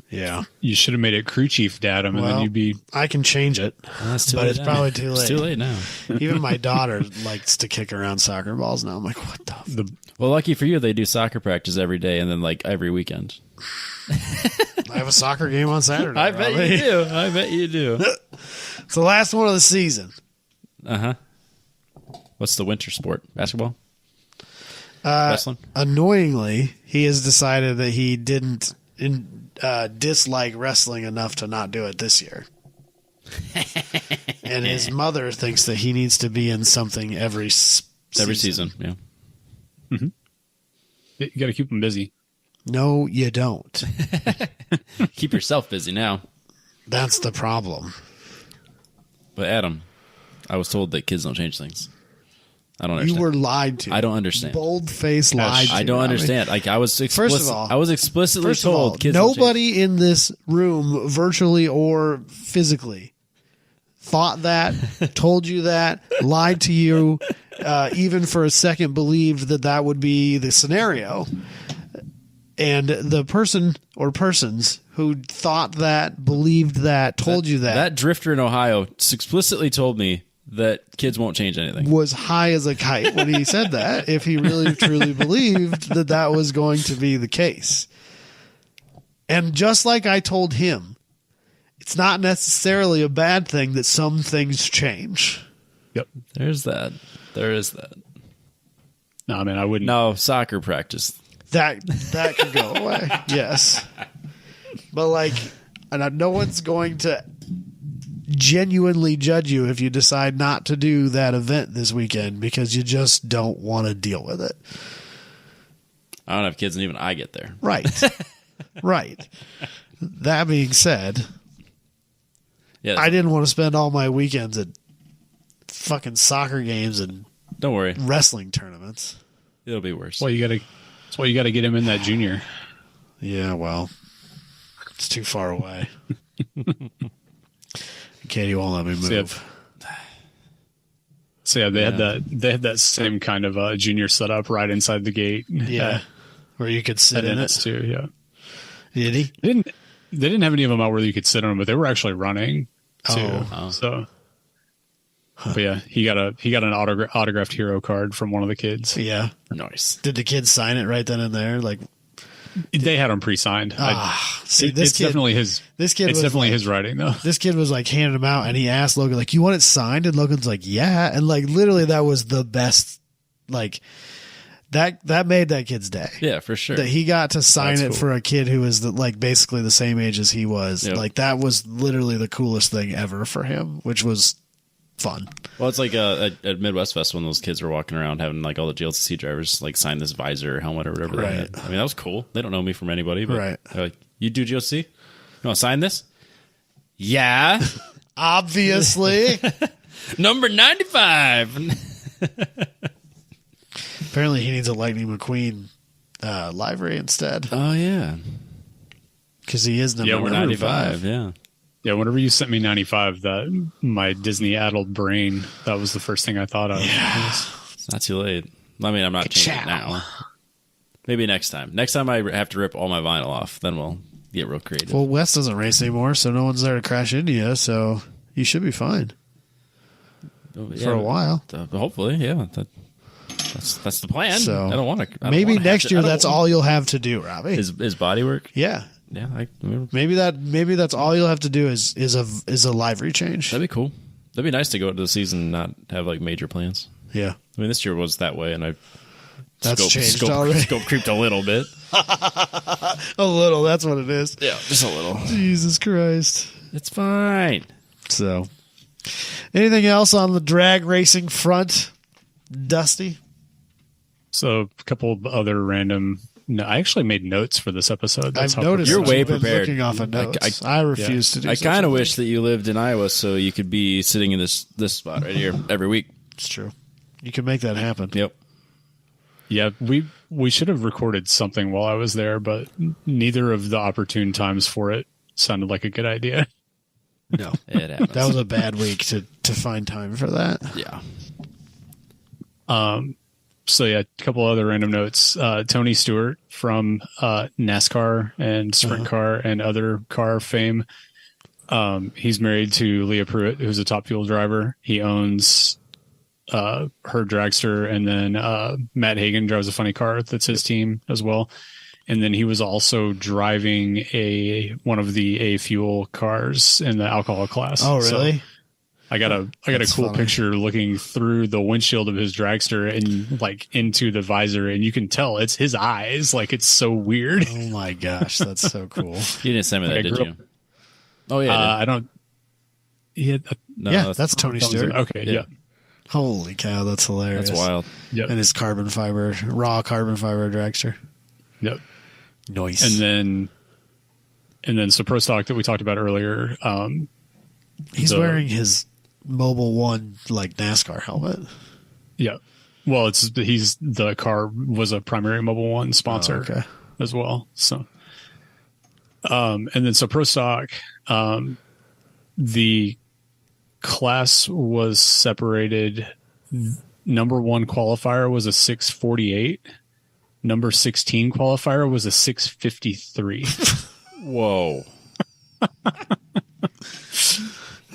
yeah. you should have made it crew chief datum, and Well, then you'd be. I can change it, That's too but late it's now. probably too It's late. too late now. Even my daughter likes to kick around soccer balls now. I'm like, what the? The, Well, lucky for you, they do soccer practice every day and then like every weekend. I have a soccer game on Saturday. I bet Robbie. you do. I bet you do. It's the last one of the season. Uh-huh. What's the winter sport? Basketball? Wrestling? Annoyingly, he has decided that he didn't dislike wrestling enough to not do it this year. And his mother thinks that he needs to be in something every Season, yeah. you got to keep them busy. No, you don't. Keep yourself busy now. That's the problem. But Adam, I was told that kids don't change things. I don't understand. You were lied to. I don't understand. Bold-faced lied to. I don't Robbie. understand. Like I was First of all, I was explicitly First of all, told kids will change. nobody in this room, virtually or physically, thought that, told you that, lied to you, even for a second believed that that would be the scenario. And the person or persons who thought that, believed that, told you That drifter in Ohio explicitly told me that kids won't change anything. was high as a kite when he said that, if he really truly believed that that was going to be the case. And just like I told him, it's not necessarily a bad thing that some things change. Yep. There's that. There is that. No, I mean, I wouldn't. No, soccer practice. That could go away. Yes. But like, and no one's going to genuinely judge you if you decide not to do that event this weekend because you just don't want to deal with it. I don't have kids, and even I get there. Right. Right. That being said, Yeah, I didn't want to spend all my weekends at fucking soccer games and don't worry. wrestling tournaments. It'll be worse. That's why you gotta get him in that junior. Yeah, well, it's too far away. Katie won't let me move. So yeah, they had that same kind of junior setup right inside the gate. Yeah, where you could sit in it too. Yeah, did he? they didn't have any of them out where you could sit on them, but they were actually running too. Oh. So, but yeah, he got an autographed hero card from one of the kids. Yeah. Nice. Did the kids sign it right then and there? Like, They had him pre-signed. see, It's definitely his. This kid It's was definitely like, his writing though. This kid was like handing them out, and he asked Logan, like, "You want it signed?" And Logan's like, "Yeah." And like, literally, that was the best. Like, that made that kid's day. Yeah, for sure. That he got to sign That's it cool. for a kid who was like basically the same age as he was. Yep. Like, that was literally the coolest thing ever for him, which was fun. Well, it's like at Midwest Fest when those kids were walking around having like all the GLCC drivers like sign this visor or helmet or whatever. Right. They had. I mean, that was cool. They don't know me from anybody, but Right. they're like, "You do GLCC? You want to sign this?" Yeah. Obviously. Number 95. Apparently, he needs a Lightning McQueen livery instead Oh yeah. because he is number Yeah, we're 95. Yeah. Yeah, whenever you sent me 95, that my Disney-addled brain, that was the first thing I thought of. It's not too late. I mean, I'm not changing it now. Maybe next time. Next time I have to rip all my vinyl off, then we'll get real creative. Well, Wes doesn't race anymore, so no one's there to crash into you, so you should be fine for a while. Hopefully, yeah. That's the plan. So I don't want to. maybe next year that's all you'll have to do, Robbie. Is body work. Yeah. Yeah, Maybe that's all you'll have to do is a livery change. that'd be cool. That'd be nice to go into the season and not have like major plans. Yeah. I mean, this year was that way, and I That's changed already. Scope creeped a little bit. A little, that's what it is. Yeah, just a little. Jesus Christ. It's fine. So, anything else on the drag racing front, Dusty? So a couple of other random. No, I actually made notes for this episode. I've how noticed You're that way you've been prepared. looking off of notes. I yeah. refuse to do I such kind a of thing. wish that you lived in Iowa so you could be sitting in this spot right here every week. It's true. You can make that happen. Yep. Yeah, we should have recorded something while I was there, but neither of the opportune times for it sounded like a good idea. No. It happens. That was a bad week to find time for that. Yeah. So yeah, a couple other random notes. Tony Stewart from NASCAR and sprint car and other car fame. He's married to Leah Pruitt, who's a Top Fuel driver. He owns her dragster, and then Matt Hagan drives a funny car that's his team as well. And then he was also driving one of the A Fuel cars in the alcohol class. Oh, really? So I got a That's cool funny. picture looking through the windshield of his dragster and like into the visor, and you can tell it's his eyes. Like, it's so weird. Oh my gosh, that's so cool. You didn't send me that, I did grew you? up- Oh yeah. I did. I don't. Yeah, No, Yeah, that's Tony Stewart. okay. Yeah. Yeah. Holy cow, that's hilarious. that's wild. Yep. And his raw carbon fiber dragster. Yep. Nice. And then so Pro Stock that we talked about earlier. He's wearing his Mobile One like NASCAR helmet. Yeah. Well, the car was a primary Mobil 1 sponsor as well. So, and then so Pro Stock, the class was separated. Number 1 qualifier was a 648. Number 16 qualifier was a 653. Whoa.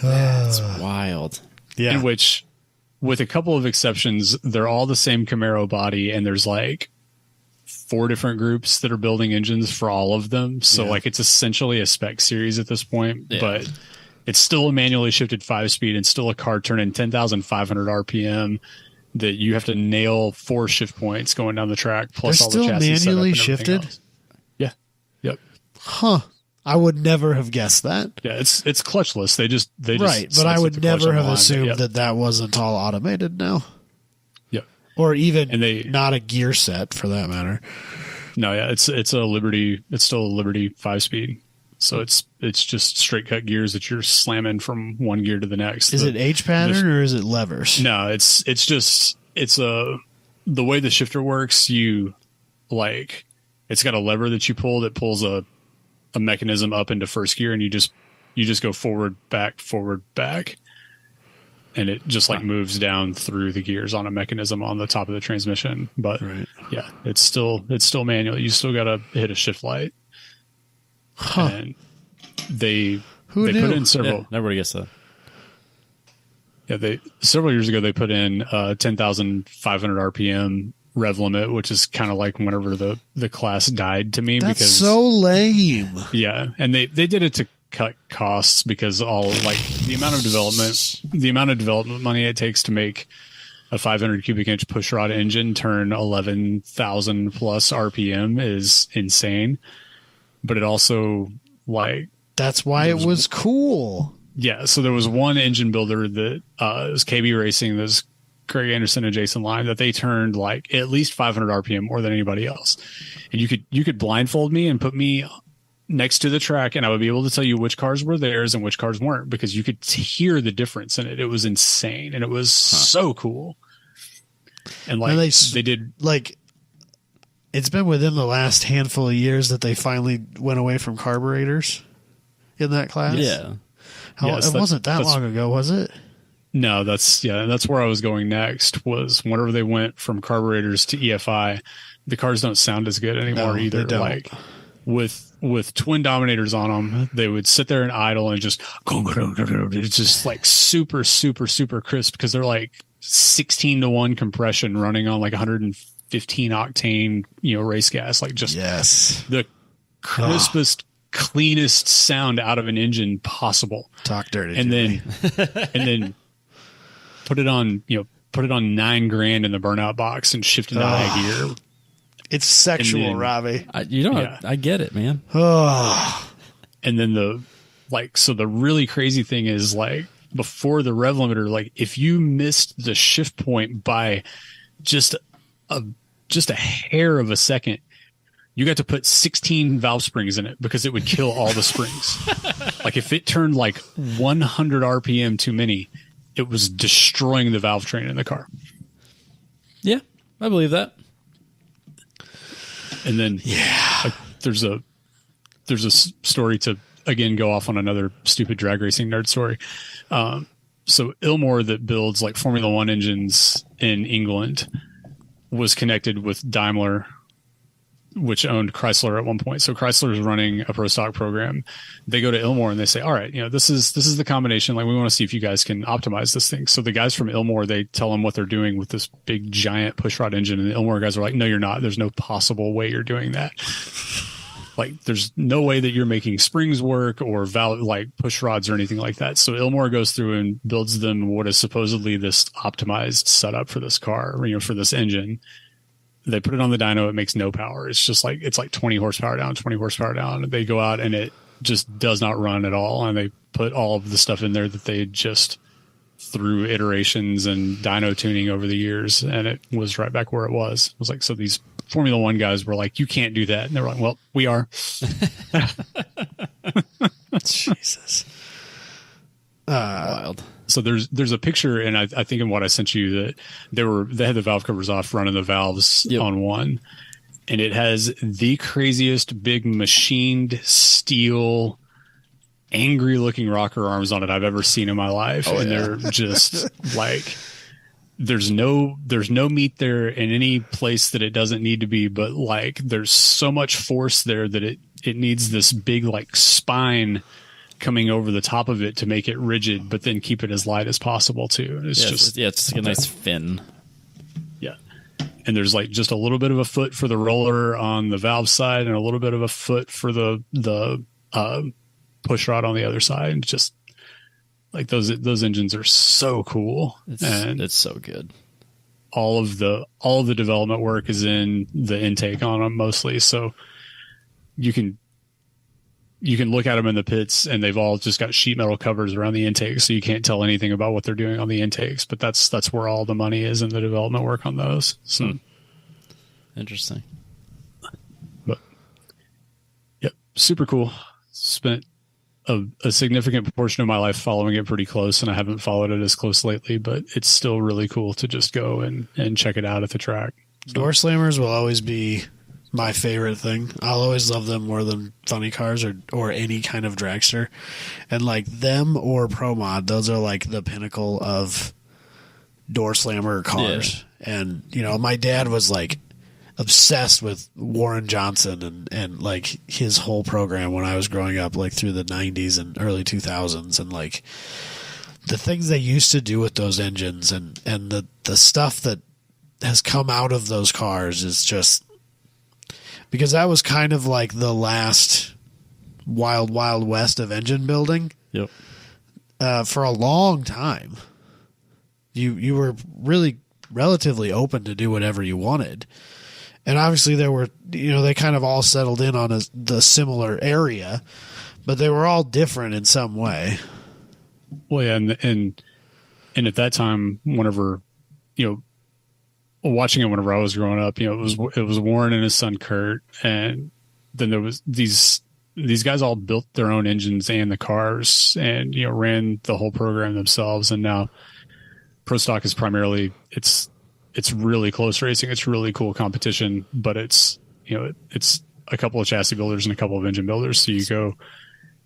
That's wild. Yeah. In which, with a couple of exceptions, they're all the same Camaro body, and there's like 4 different groups that are building engines for all of them. So like it's essentially a spec series at this point, but it's still a manually shifted 5-speed and still a car turning 10,500 RPM that you have to nail 4 shift points going down the track, plus They're all the chassis still manually setup and everything shifted? else. Yeah. Yep. Huh. I would never have guessed that. Yeah, it's clutchless. They just Right, but I would never have assumed that wasn't all automated now. Yep. Or even And not a gear set for that matter. No, yeah, it's a Liberty. It's still a Liberty 5-speed. So it's just straight cut gears that you're slamming from one gear to the next. Is it H pattern or is it levers? No, it's the way the shifter works. You like, it's got a lever that you pull that pulls a mechanism up into first gear, and you just go forward, back, and it just like moves down through the gears on a mechanism on the top of the transmission. But yeah, it's still manual. You still got to hit a shift light. Huh. And they Who knew? put in several. Yeah, nobody gets that. Yeah, several years ago they put in 10,500 RPM rev limit, which is kind of like whenever the class died to me. That's because so lame. Yeah, and they did it to cut costs because all like the amount of development money it takes to make a 500 cubic inch pushrod engine turn 11,000 plus RPM is insane. But it also like that's why it was cool. Yeah, so there was one engine builder that it was KB Racing, this Craig Anderson and Jason Lime, that they turned like at least 500 RPM more than anybody else. And you could blindfold me and put me next to the track, and I would be able to tell you which cars were theirs and which cars weren't, because you could hear the difference in it. It was insane, and it was so cool. And like they did like. It's been within the last handful of years that they finally went away from carburetors in that class. Yeah. Yes, it wasn't that long ago, was it? No, that's where I was going next, was whenever they went from carburetors to EFI, the cars don't sound as good anymore either. They don't. Like with twin dominators on them, they would sit there and idle and just it's just like super, super, super crisp, because they're like 16-to-1 compression running on like 115 octane, race gas, like just the crispest, cleanest sound out of an engine possible. Talk dirty. And then put it on $9,000 in the burnout box and shift it out of gear. It's sexual, Robbie. I get it, man. And then the really crazy thing is, like, before the rev limiter, like if you missed the shift point by just a hair of a second, you got to put 16 valve springs in it, because it would kill all the springs. Like if it turned like 100 RPM too many, it was destroying the valve train in the car. Yeah, I believe that. And then there's a story to, again, go off on another stupid drag racing nerd story. So Ilmor, that builds like Formula One engines in England, was connected with Daimler, which owned Chrysler at one point. So Chrysler is running a pro stock program. They go to Ilmor and they say, all right, this is the combination. Like, we want to see if you guys can optimize this thing. So the guys from Ilmor, they tell them what they're doing with this big giant pushrod engine. And the Ilmor guys are like, no, you're not. There's no possible way you're doing that. Like, there's no way that you're making springs work or valve, like push rods or anything like that. So Ilmor goes through and builds them what is supposedly this optimized setup for this car, for this engine. They put it on the dyno. It makes no power. It's just like, 20 horsepower down, 20 horsepower down. They go out and it just does not run at all. And they put all of the stuff in there that they just through iterations and dyno tuning over the years. And it was right back where it was. It was like, so these Formula One guys were like, you can't do that. And they were like, well, we are. Jesus. Wild. So there's a picture, and I think in what I sent you that they had the valve covers off, running the valves on one, and it has the craziest big machined steel, angry looking rocker arms on it I've ever seen in my life, they're just like there's no meat there in any place that it doesn't need to be, but like there's so much force there that it needs this big like spine coming over the top of it to make it rigid, but then keep it as light as possible too. It's it's like a nice fin. Yeah. And there's like just a little bit of a foot for the roller on the valve side and a little bit of a foot for the push rod on the other side. And just like those engines are so cool. It's so good. All of the development work is in the intake on them mostly. So you can look at them in the pits, and they've all just got sheet metal covers around the intake, so you can't tell anything about what they're doing on the intakes. But that's where all the money is in the development work on those. So interesting. But yep, super cool. Spent a significant portion of my life following it pretty close, and I haven't followed it as close lately. But it's still really cool to just go and check it out at the track. Door slammers will always be my favorite thing. I'll always love them more than funny cars or any kind of dragster. And like them or Pro Mod, those are like the pinnacle of door slammer cars. Yeah. And, you know, my dad was like obsessed with Warren Johnson and like his whole program when I was growing up, like through the 90s and early 2000s. And like the things they used to do with those engines and the stuff that has come out of those cars is just, because that was kind of like the last wild west of engine building. Yep. For a long time, you were really relatively open to do whatever you wanted, and obviously there were, you know, they kind of all settled in on the similar area, but they were all different in some way. Well, yeah, and at that time, whenever, you know, watching it whenever I was growing up, you know, it was Warren and his son Kurt, and then there was these guys all built their own engines and the cars, and you know, ran the whole program themselves. And now Pro Stock is primarily it's really close racing. It's really cool competition, but it's, you know, it's a couple of chassis builders and a couple of engine builders. So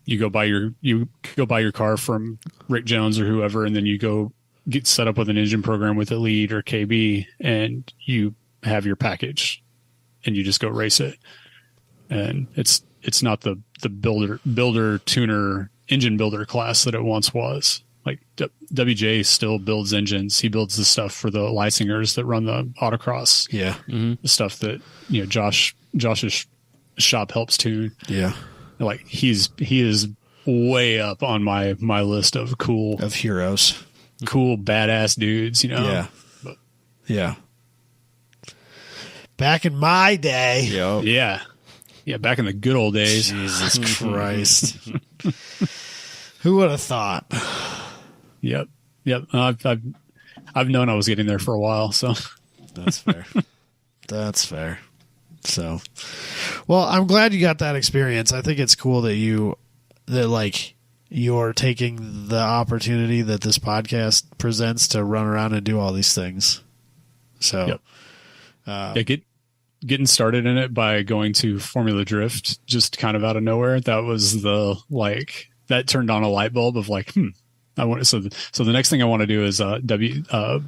you go buy your car from Rick Jones or whoever, and then you go get set up with an engine program with Elite or KB, and you have your package and you just go race it. And it's not the builder tuner engine builder class that it once was. Like WJ still builds engines. He builds the stuff for the Leisingers that run the autocross. Yeah. Mm-hmm. The stuff that, you know, Josh's shop helps tune. Yeah. Like he is way up on my list of heroes. Cool, badass dudes, you know? Yeah. But, yeah. Back in my day. Yep. Yeah. Yeah, back in the good old days. Jesus Christ. Who would have thought? Yep. I've known I was getting there for a while, so. That's fair. That's fair. So, well, I'm glad you got that experience. I think it's cool that you're taking the opportunity that this podcast presents to run around and do all these things. So, getting started in it by going to Formula Drift, just kind of out of nowhere. That was that turned on a light bulb of like, I want so the next thing I want to do is the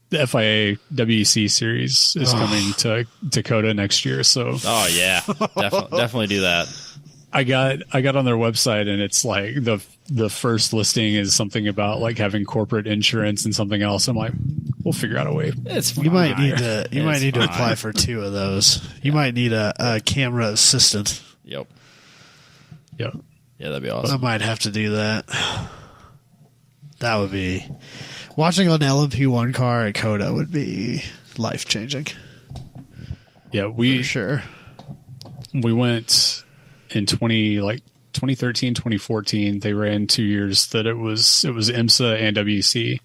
FIA WEC series is coming to Dakota next year. So, oh yeah, definitely do that. I got on their website, and it's like the first listing is something about like having corporate insurance and something else. I'm like, we'll figure out a way. You might need to apply for 2 of those. You might need a camera assistant. Yep. Yeah, that'd be awesome. I might have to do that. That would be, watching an LMP1 car at Coda would be life changing. Yeah, for sure. We went in 2013, 2014. They ran 2 years that it was IMSA and WEC.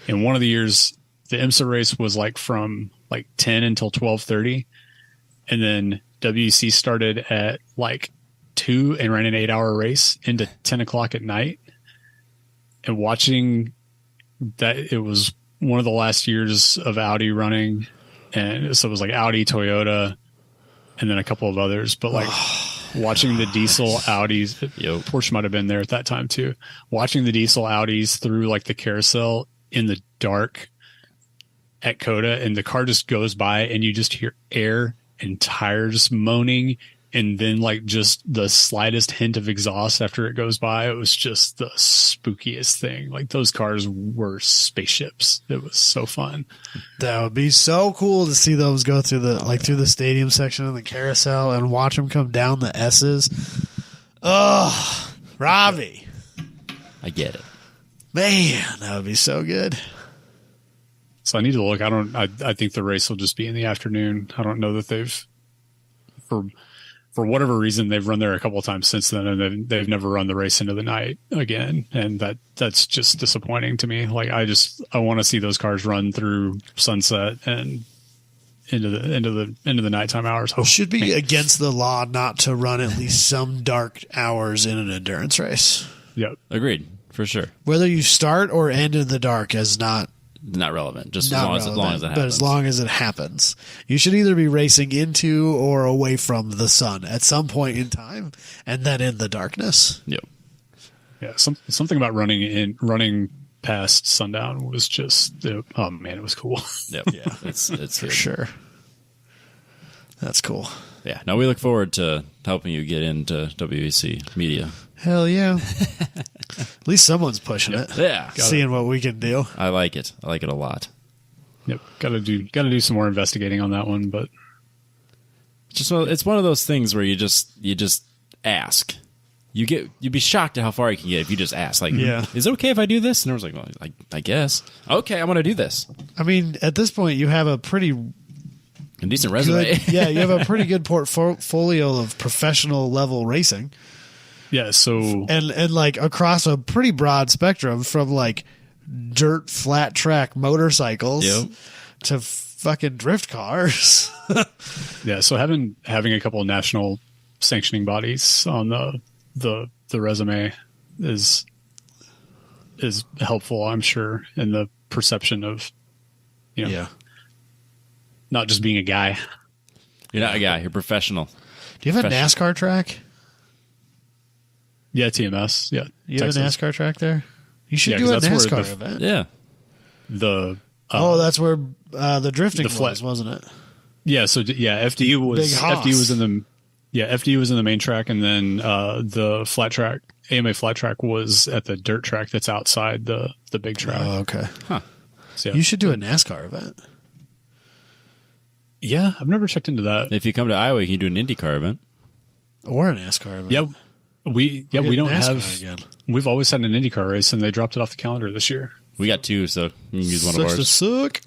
And one of the years, the IMSA race was like from like 10 until 12:30, and then WEC started at like 2 and ran an 8-hour race into 10 o'clock at night. and watching that, it was one of the last years of Audi running. And so it was like Audi, Toyota, and then a couple of others. But like watching the diesel Audis, Porsche might have been there at that time too. Watching the diesel Audis through like the carousel in the dark at Coda, and the car just goes by and you just hear air and tires moaning, and then like just the slightest hint of exhaust after it goes by. It was just the spookiest thing. Like those cars were spaceships. It was so fun. That would be so cool to see those go through through the stadium section of the carousel and watch them come down the S's. Oh, Robbie. I get it. Man, that would be so good. So I need to look. I think the race will just be in the afternoon. I don't know that they've, for whatever reason, they've run there a couple of times since then, and they've never run the race into the night again. And that's just disappointing to me. Like I want to see those cars run through sunset and into the nighttime hours. It should be against the law not to run at least some dark hours in an endurance race. Yep. Agreed, for sure. Whether you start or end in the dark is not relevant. Just not as long as it happens. But as long as it happens, you should either be racing into or away from the sun at some point in time, and then in the darkness. Yep. Yeah. Something about running past sundown was just, oh man, it was cool. Yep. Yeah. It's For good. sure. That's cool. Yeah. No, we look forward to helping you get into WEC media. Hell yeah. At least someone's pushing it. Yeah. Seeing what we can do. I like it. I like it a lot. Yep. Got to do some more investigating on that one, but It's one of those things where you just ask. You'd be shocked at how far you can get if you just ask. Like, Yeah. is it okay if I do this? And I was like, well, I guess. Okay, I'm going to do this. I mean, at this point, you have a pretty A decent resume. good, yeah, you have a pretty good portfolio of professional level racing. yeah. So And like across a pretty broad spectrum from like dirt flat track motorcycles Yep. to fucking drift cars. yeah. So having a couple of national sanctioning bodies on the resume is helpful, I'm sure, in the perception of, not just being a guy. You're not a guy. You're professional. Do you have a NASCAR track? Yeah, TMS. Yeah, You have a NASCAR track there? You should do a 'cause that's where NASCAR event. Yeah. That's where the drifting was, wasn't it? Yeah. So FD was Big Hoss. FD was in the FD was in the main track, and then the flat track, AMA flat track, was at the dirt track that's outside the big track. Oh, okay. Huh. So, yeah. You should do a NASCAR event. Yeah, I've never checked into that. If you come to Iowa, you can do an IndyCar event. Or a NASCAR event. Yeah, we Get don't NASCAR have. again. We've always had an IndyCar race, and they dropped it off the calendar this year. We got two, so you can use one of Sucks to ours. suck.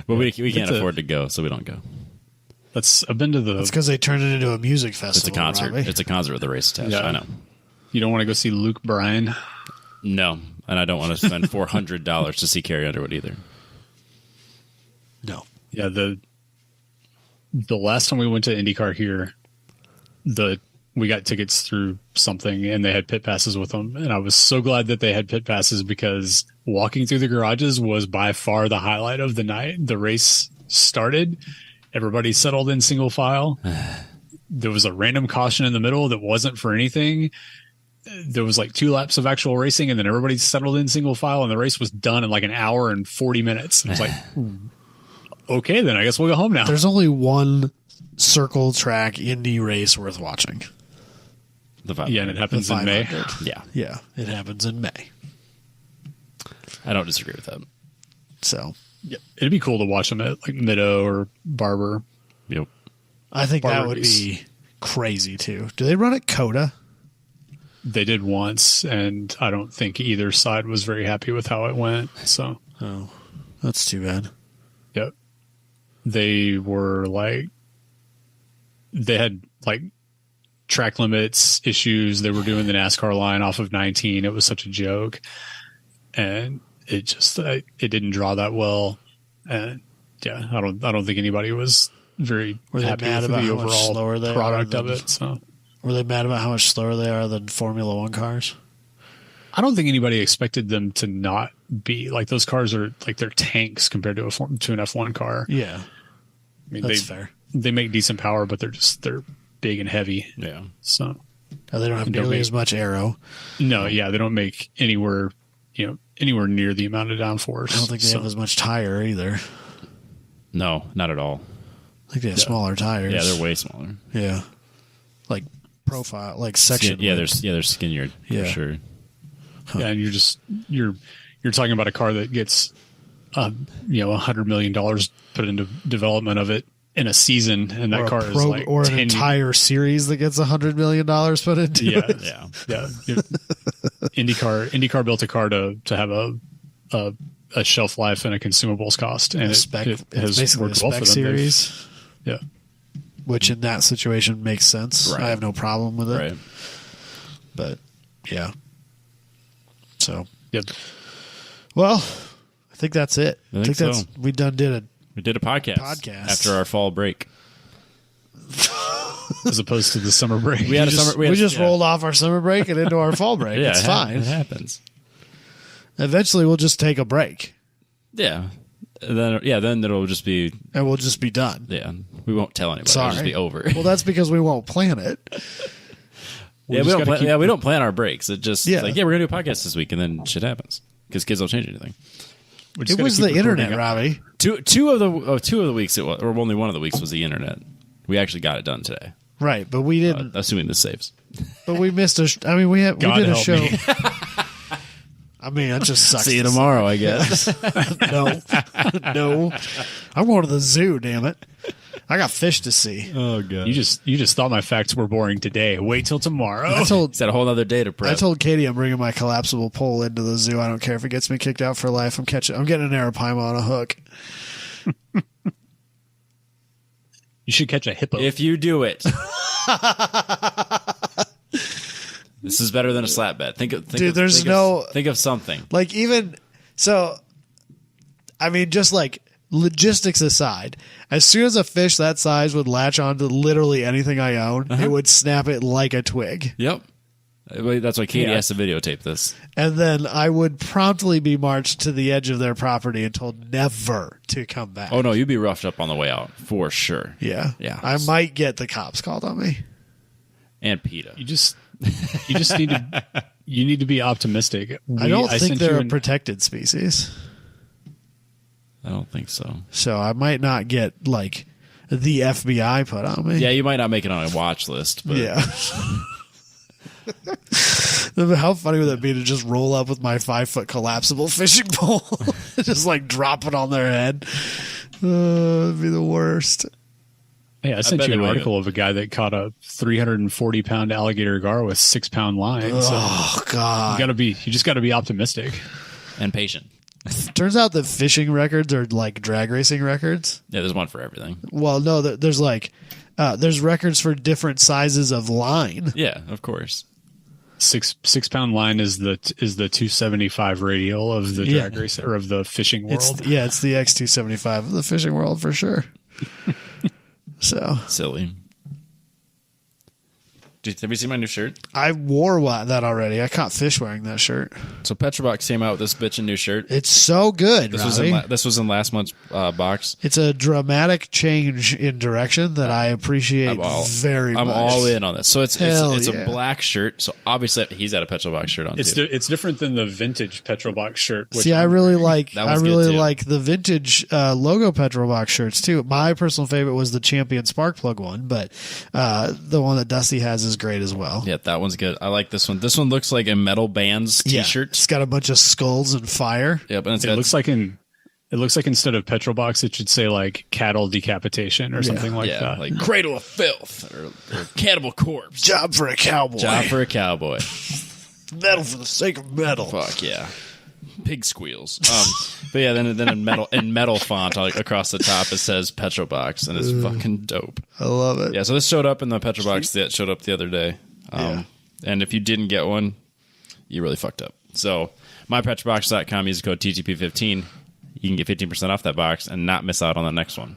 But we can't It's a- afford to go, so we don't go. I've been to the. It's because they turned it into a music festival. It's a concert. Robbie. It's a concert with a race attached. Yeah. I know. You don't want to go see Luke Bryan. No, and I don't want to spend $400 to see Carrie Underwood either. No. Yeah, the last time we went to IndyCar here, we got tickets through something, and they had pit passes with them, and I was so glad that they had pit passes, because walking through the garages was by far the highlight of the night. The race started, everybody settled in single file. There was a random caution in the middle that wasn't for anything. There was like 2 laps of actual racing, and then everybody settled in single file, and the race was done in like an hour and 40 minutes. It was like, okay, then I guess we'll go home now. There's only one circle track Indy race worth watching. The 500. Yeah, and it happens The in May. 500. Yeah, Yeah, it happens in May. I don't disagree with that. So Yeah, it'd be cool to watch them at like Middo or Barber. Yep. I think that Barber would race. be crazy too. Do they run at Coda? They did once, and I don't think either side was very happy with how it went. So, Oh, that's too bad. yep. They were like, they had like track limits issues. They were doing the NASCAR line off of 19. It was such a joke. And it just, it didn't draw that well. And yeah, I don't think anybody was very Were they happy mad with about the how much slower overall they are product than- of it. So, Were they mad about how much slower they are than Formula One cars? I don't think anybody expected them to not be like those cars are like they're tanks compared to an F1 car. Yeah, I mean, that's fair. They make decent power, but they're big and heavy. Yeah. So They don't have nearly as much aero. No, yeah, they don't make anywhere near the amount of downforce. I don't think they have as much tire either. No, not at all. I think they have smaller tires. Yeah, they're way smaller. Yeah, like profile, like section. Yeah, they're skinnier for sure. Huh. Yeah, and you're talking about a car that gets $100 million put into development of it in a season, and that car is like an entire series that gets $100 million put into it. Yeah. IndyCar built a car to have a shelf life and a consumables cost, and it has basically worked a well spec for them. series. Yeah, which in that situation makes sense. Right. I have no problem with it. Right. But yeah. So yep. Well, I think that's it. I think so. We did it. We did a podcast after our fall break. As opposed to the summer break. We just rolled off our summer break and into our fall break. Yeah, it's fine. It happens. Eventually, we'll just take a break. Yeah. Then it'll just be... And we'll just be done. Yeah. We won't tell anybody. Sorry. It'll just be over. Well, that's because we won't plan it. We don't plan our breaks. It just Yeah. like, we're going to do a podcast this week, and then shit happens. Because kids don't change anything. It was the internet, Robbie. Two of the weeks, it was, or only one of the weeks was the internet. We actually got it done today. Right, but we didn't. Assuming this saves. But we missed we did a show. Me. I mean, that just sucks. See you tomorrow, I guess. No. I'm going to the zoo, damn it. I got fish to see. Oh, God. You just thought my facts were boring today. Wait till tomorrow. It's a whole other day to prep. I told Katie I'm bringing my collapsible pole into the zoo. I don't care if it gets me kicked out for life. I'm getting an arapaima on a hook. You should catch a hippo. If you do it. This is better than a slap bet. Think of something. Like, even so, I mean, just like logistics aside, as soon as a fish that size would latch onto literally anything I own, it would snap it like a twig. Yep. That's why Katie has to videotape this. And then I would promptly be marched to the edge of their property and told never to come back. Oh, no, you'd be roughed up on the way out, for sure. Yeah. Yeah. I might get the cops called on me. And PETA. You just need to be optimistic. I don't think they're a protected species. I don't think so. So I might not get, like, the FBI put on me. Yeah, you might not make it on a watch list. But Yeah. How funny would that be to just roll up with my 5-foot collapsible fishing pole? Just, like, drop it on their head. It'd be the worst. Hey, I sent you an article of a guy that caught a 340-pound alligator gar with 6-pound line. Oh, God. You just got to be optimistic and patient. Turns out that fishing records are like drag racing records. Yeah, there's one for everything. Well, no, there's like there's records for different sizes of line. Yeah, of course. 6-pound line is the 275 radial of the drag race or of the fishing world. It's the X275 of the fishing world for sure. So silly. Have you seen my new shirt? I wore that already. I caught fish wearing that shirt. So Petrobox came out with this bitchin' new shirt. It's so good. This was in last month's box. It's a dramatic change in direction that I appreciate very much. I'm all in on this. So it's a black shirt. So obviously he's got a Petrobox shirt on. It's different than the vintage Petrobox shirt. See, I really like the vintage logo Petrobox shirts too. My personal favorite was the Champion Sparkplug one, but the one that Dusty has is great as well. Yeah, that one's good. I like this one. This one looks like a Metal Bands t-shirt. It's got a bunch of skulls and fire. Yep, and it looks like instead of Petrobox, it should say like cattle decapitation or something like that. Like Cradle of Filth or Cannibal Corpse. Job for a cowboy. Metal for the sake of metal. Fuck yeah. Pig squeals. But yeah, then in metal font across the top it says Petrobox, and it's fucking dope. I love it. Yeah, so this showed up in the Petrobox that showed up the other day. And if you didn't get one, you really fucked up. So mypetrobox.com, use the code TTP15. You can get 15% off that box and not miss out on the next one.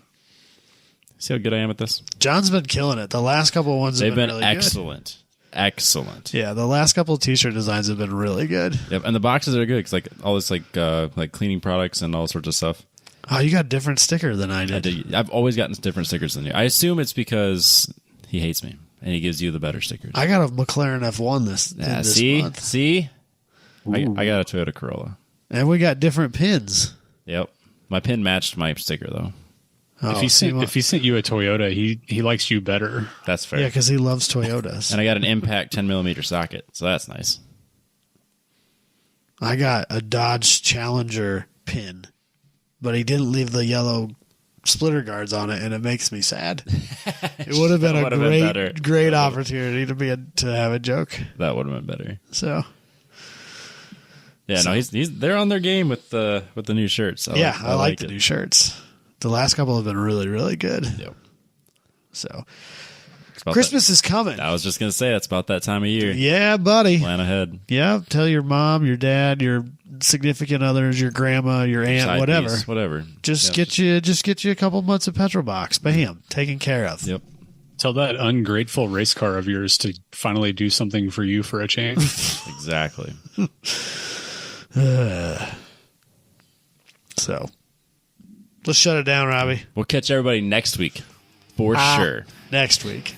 See how good I am at this? John's been killing it. The last couple of ones They've have been been really excellent. Excellent. good. Yeah, the last couple of T-shirt designs have been really good. Yep, and the boxes are good because like all this like cleaning products and all sorts of stuff. Oh, you got a different sticker than I did. I've always gotten different stickers than you. I assume it's because he hates me and he gives you the better stickers. I got a McLaren F1 this month. See? I got a Toyota Corolla. And we got different pins. Yep. My pin matched my sticker though. Oh, if he sent you a Toyota, he likes you better. That's fair. yeah, because he loves Toyotas. And I got an Impact 10mm socket, so that's nice. I got a Dodge Challenger pin, but he didn't leave the yellow splitter guards on it, and it makes me sad. It would have been a great opportunity to have a joke. That would have been better. So yeah, no, they're on their game with the new shirts. I like the new shirts. The last couple have been really, really good. Yep. So Christmas is coming. I was just gonna say it's about that time of year. Yeah, buddy. Plan ahead. Yeah, tell your mom, your dad, your significant others, your grandma, your aunt, Side whatever. piece, whatever. Just get you a couple months of petrol box. Bam, taken care of. Yep. Tell that ungrateful race car of yours to finally do something for you for a change. Exactly. So let's shut it down, Robbie. We'll catch everybody next week for sure. Next week.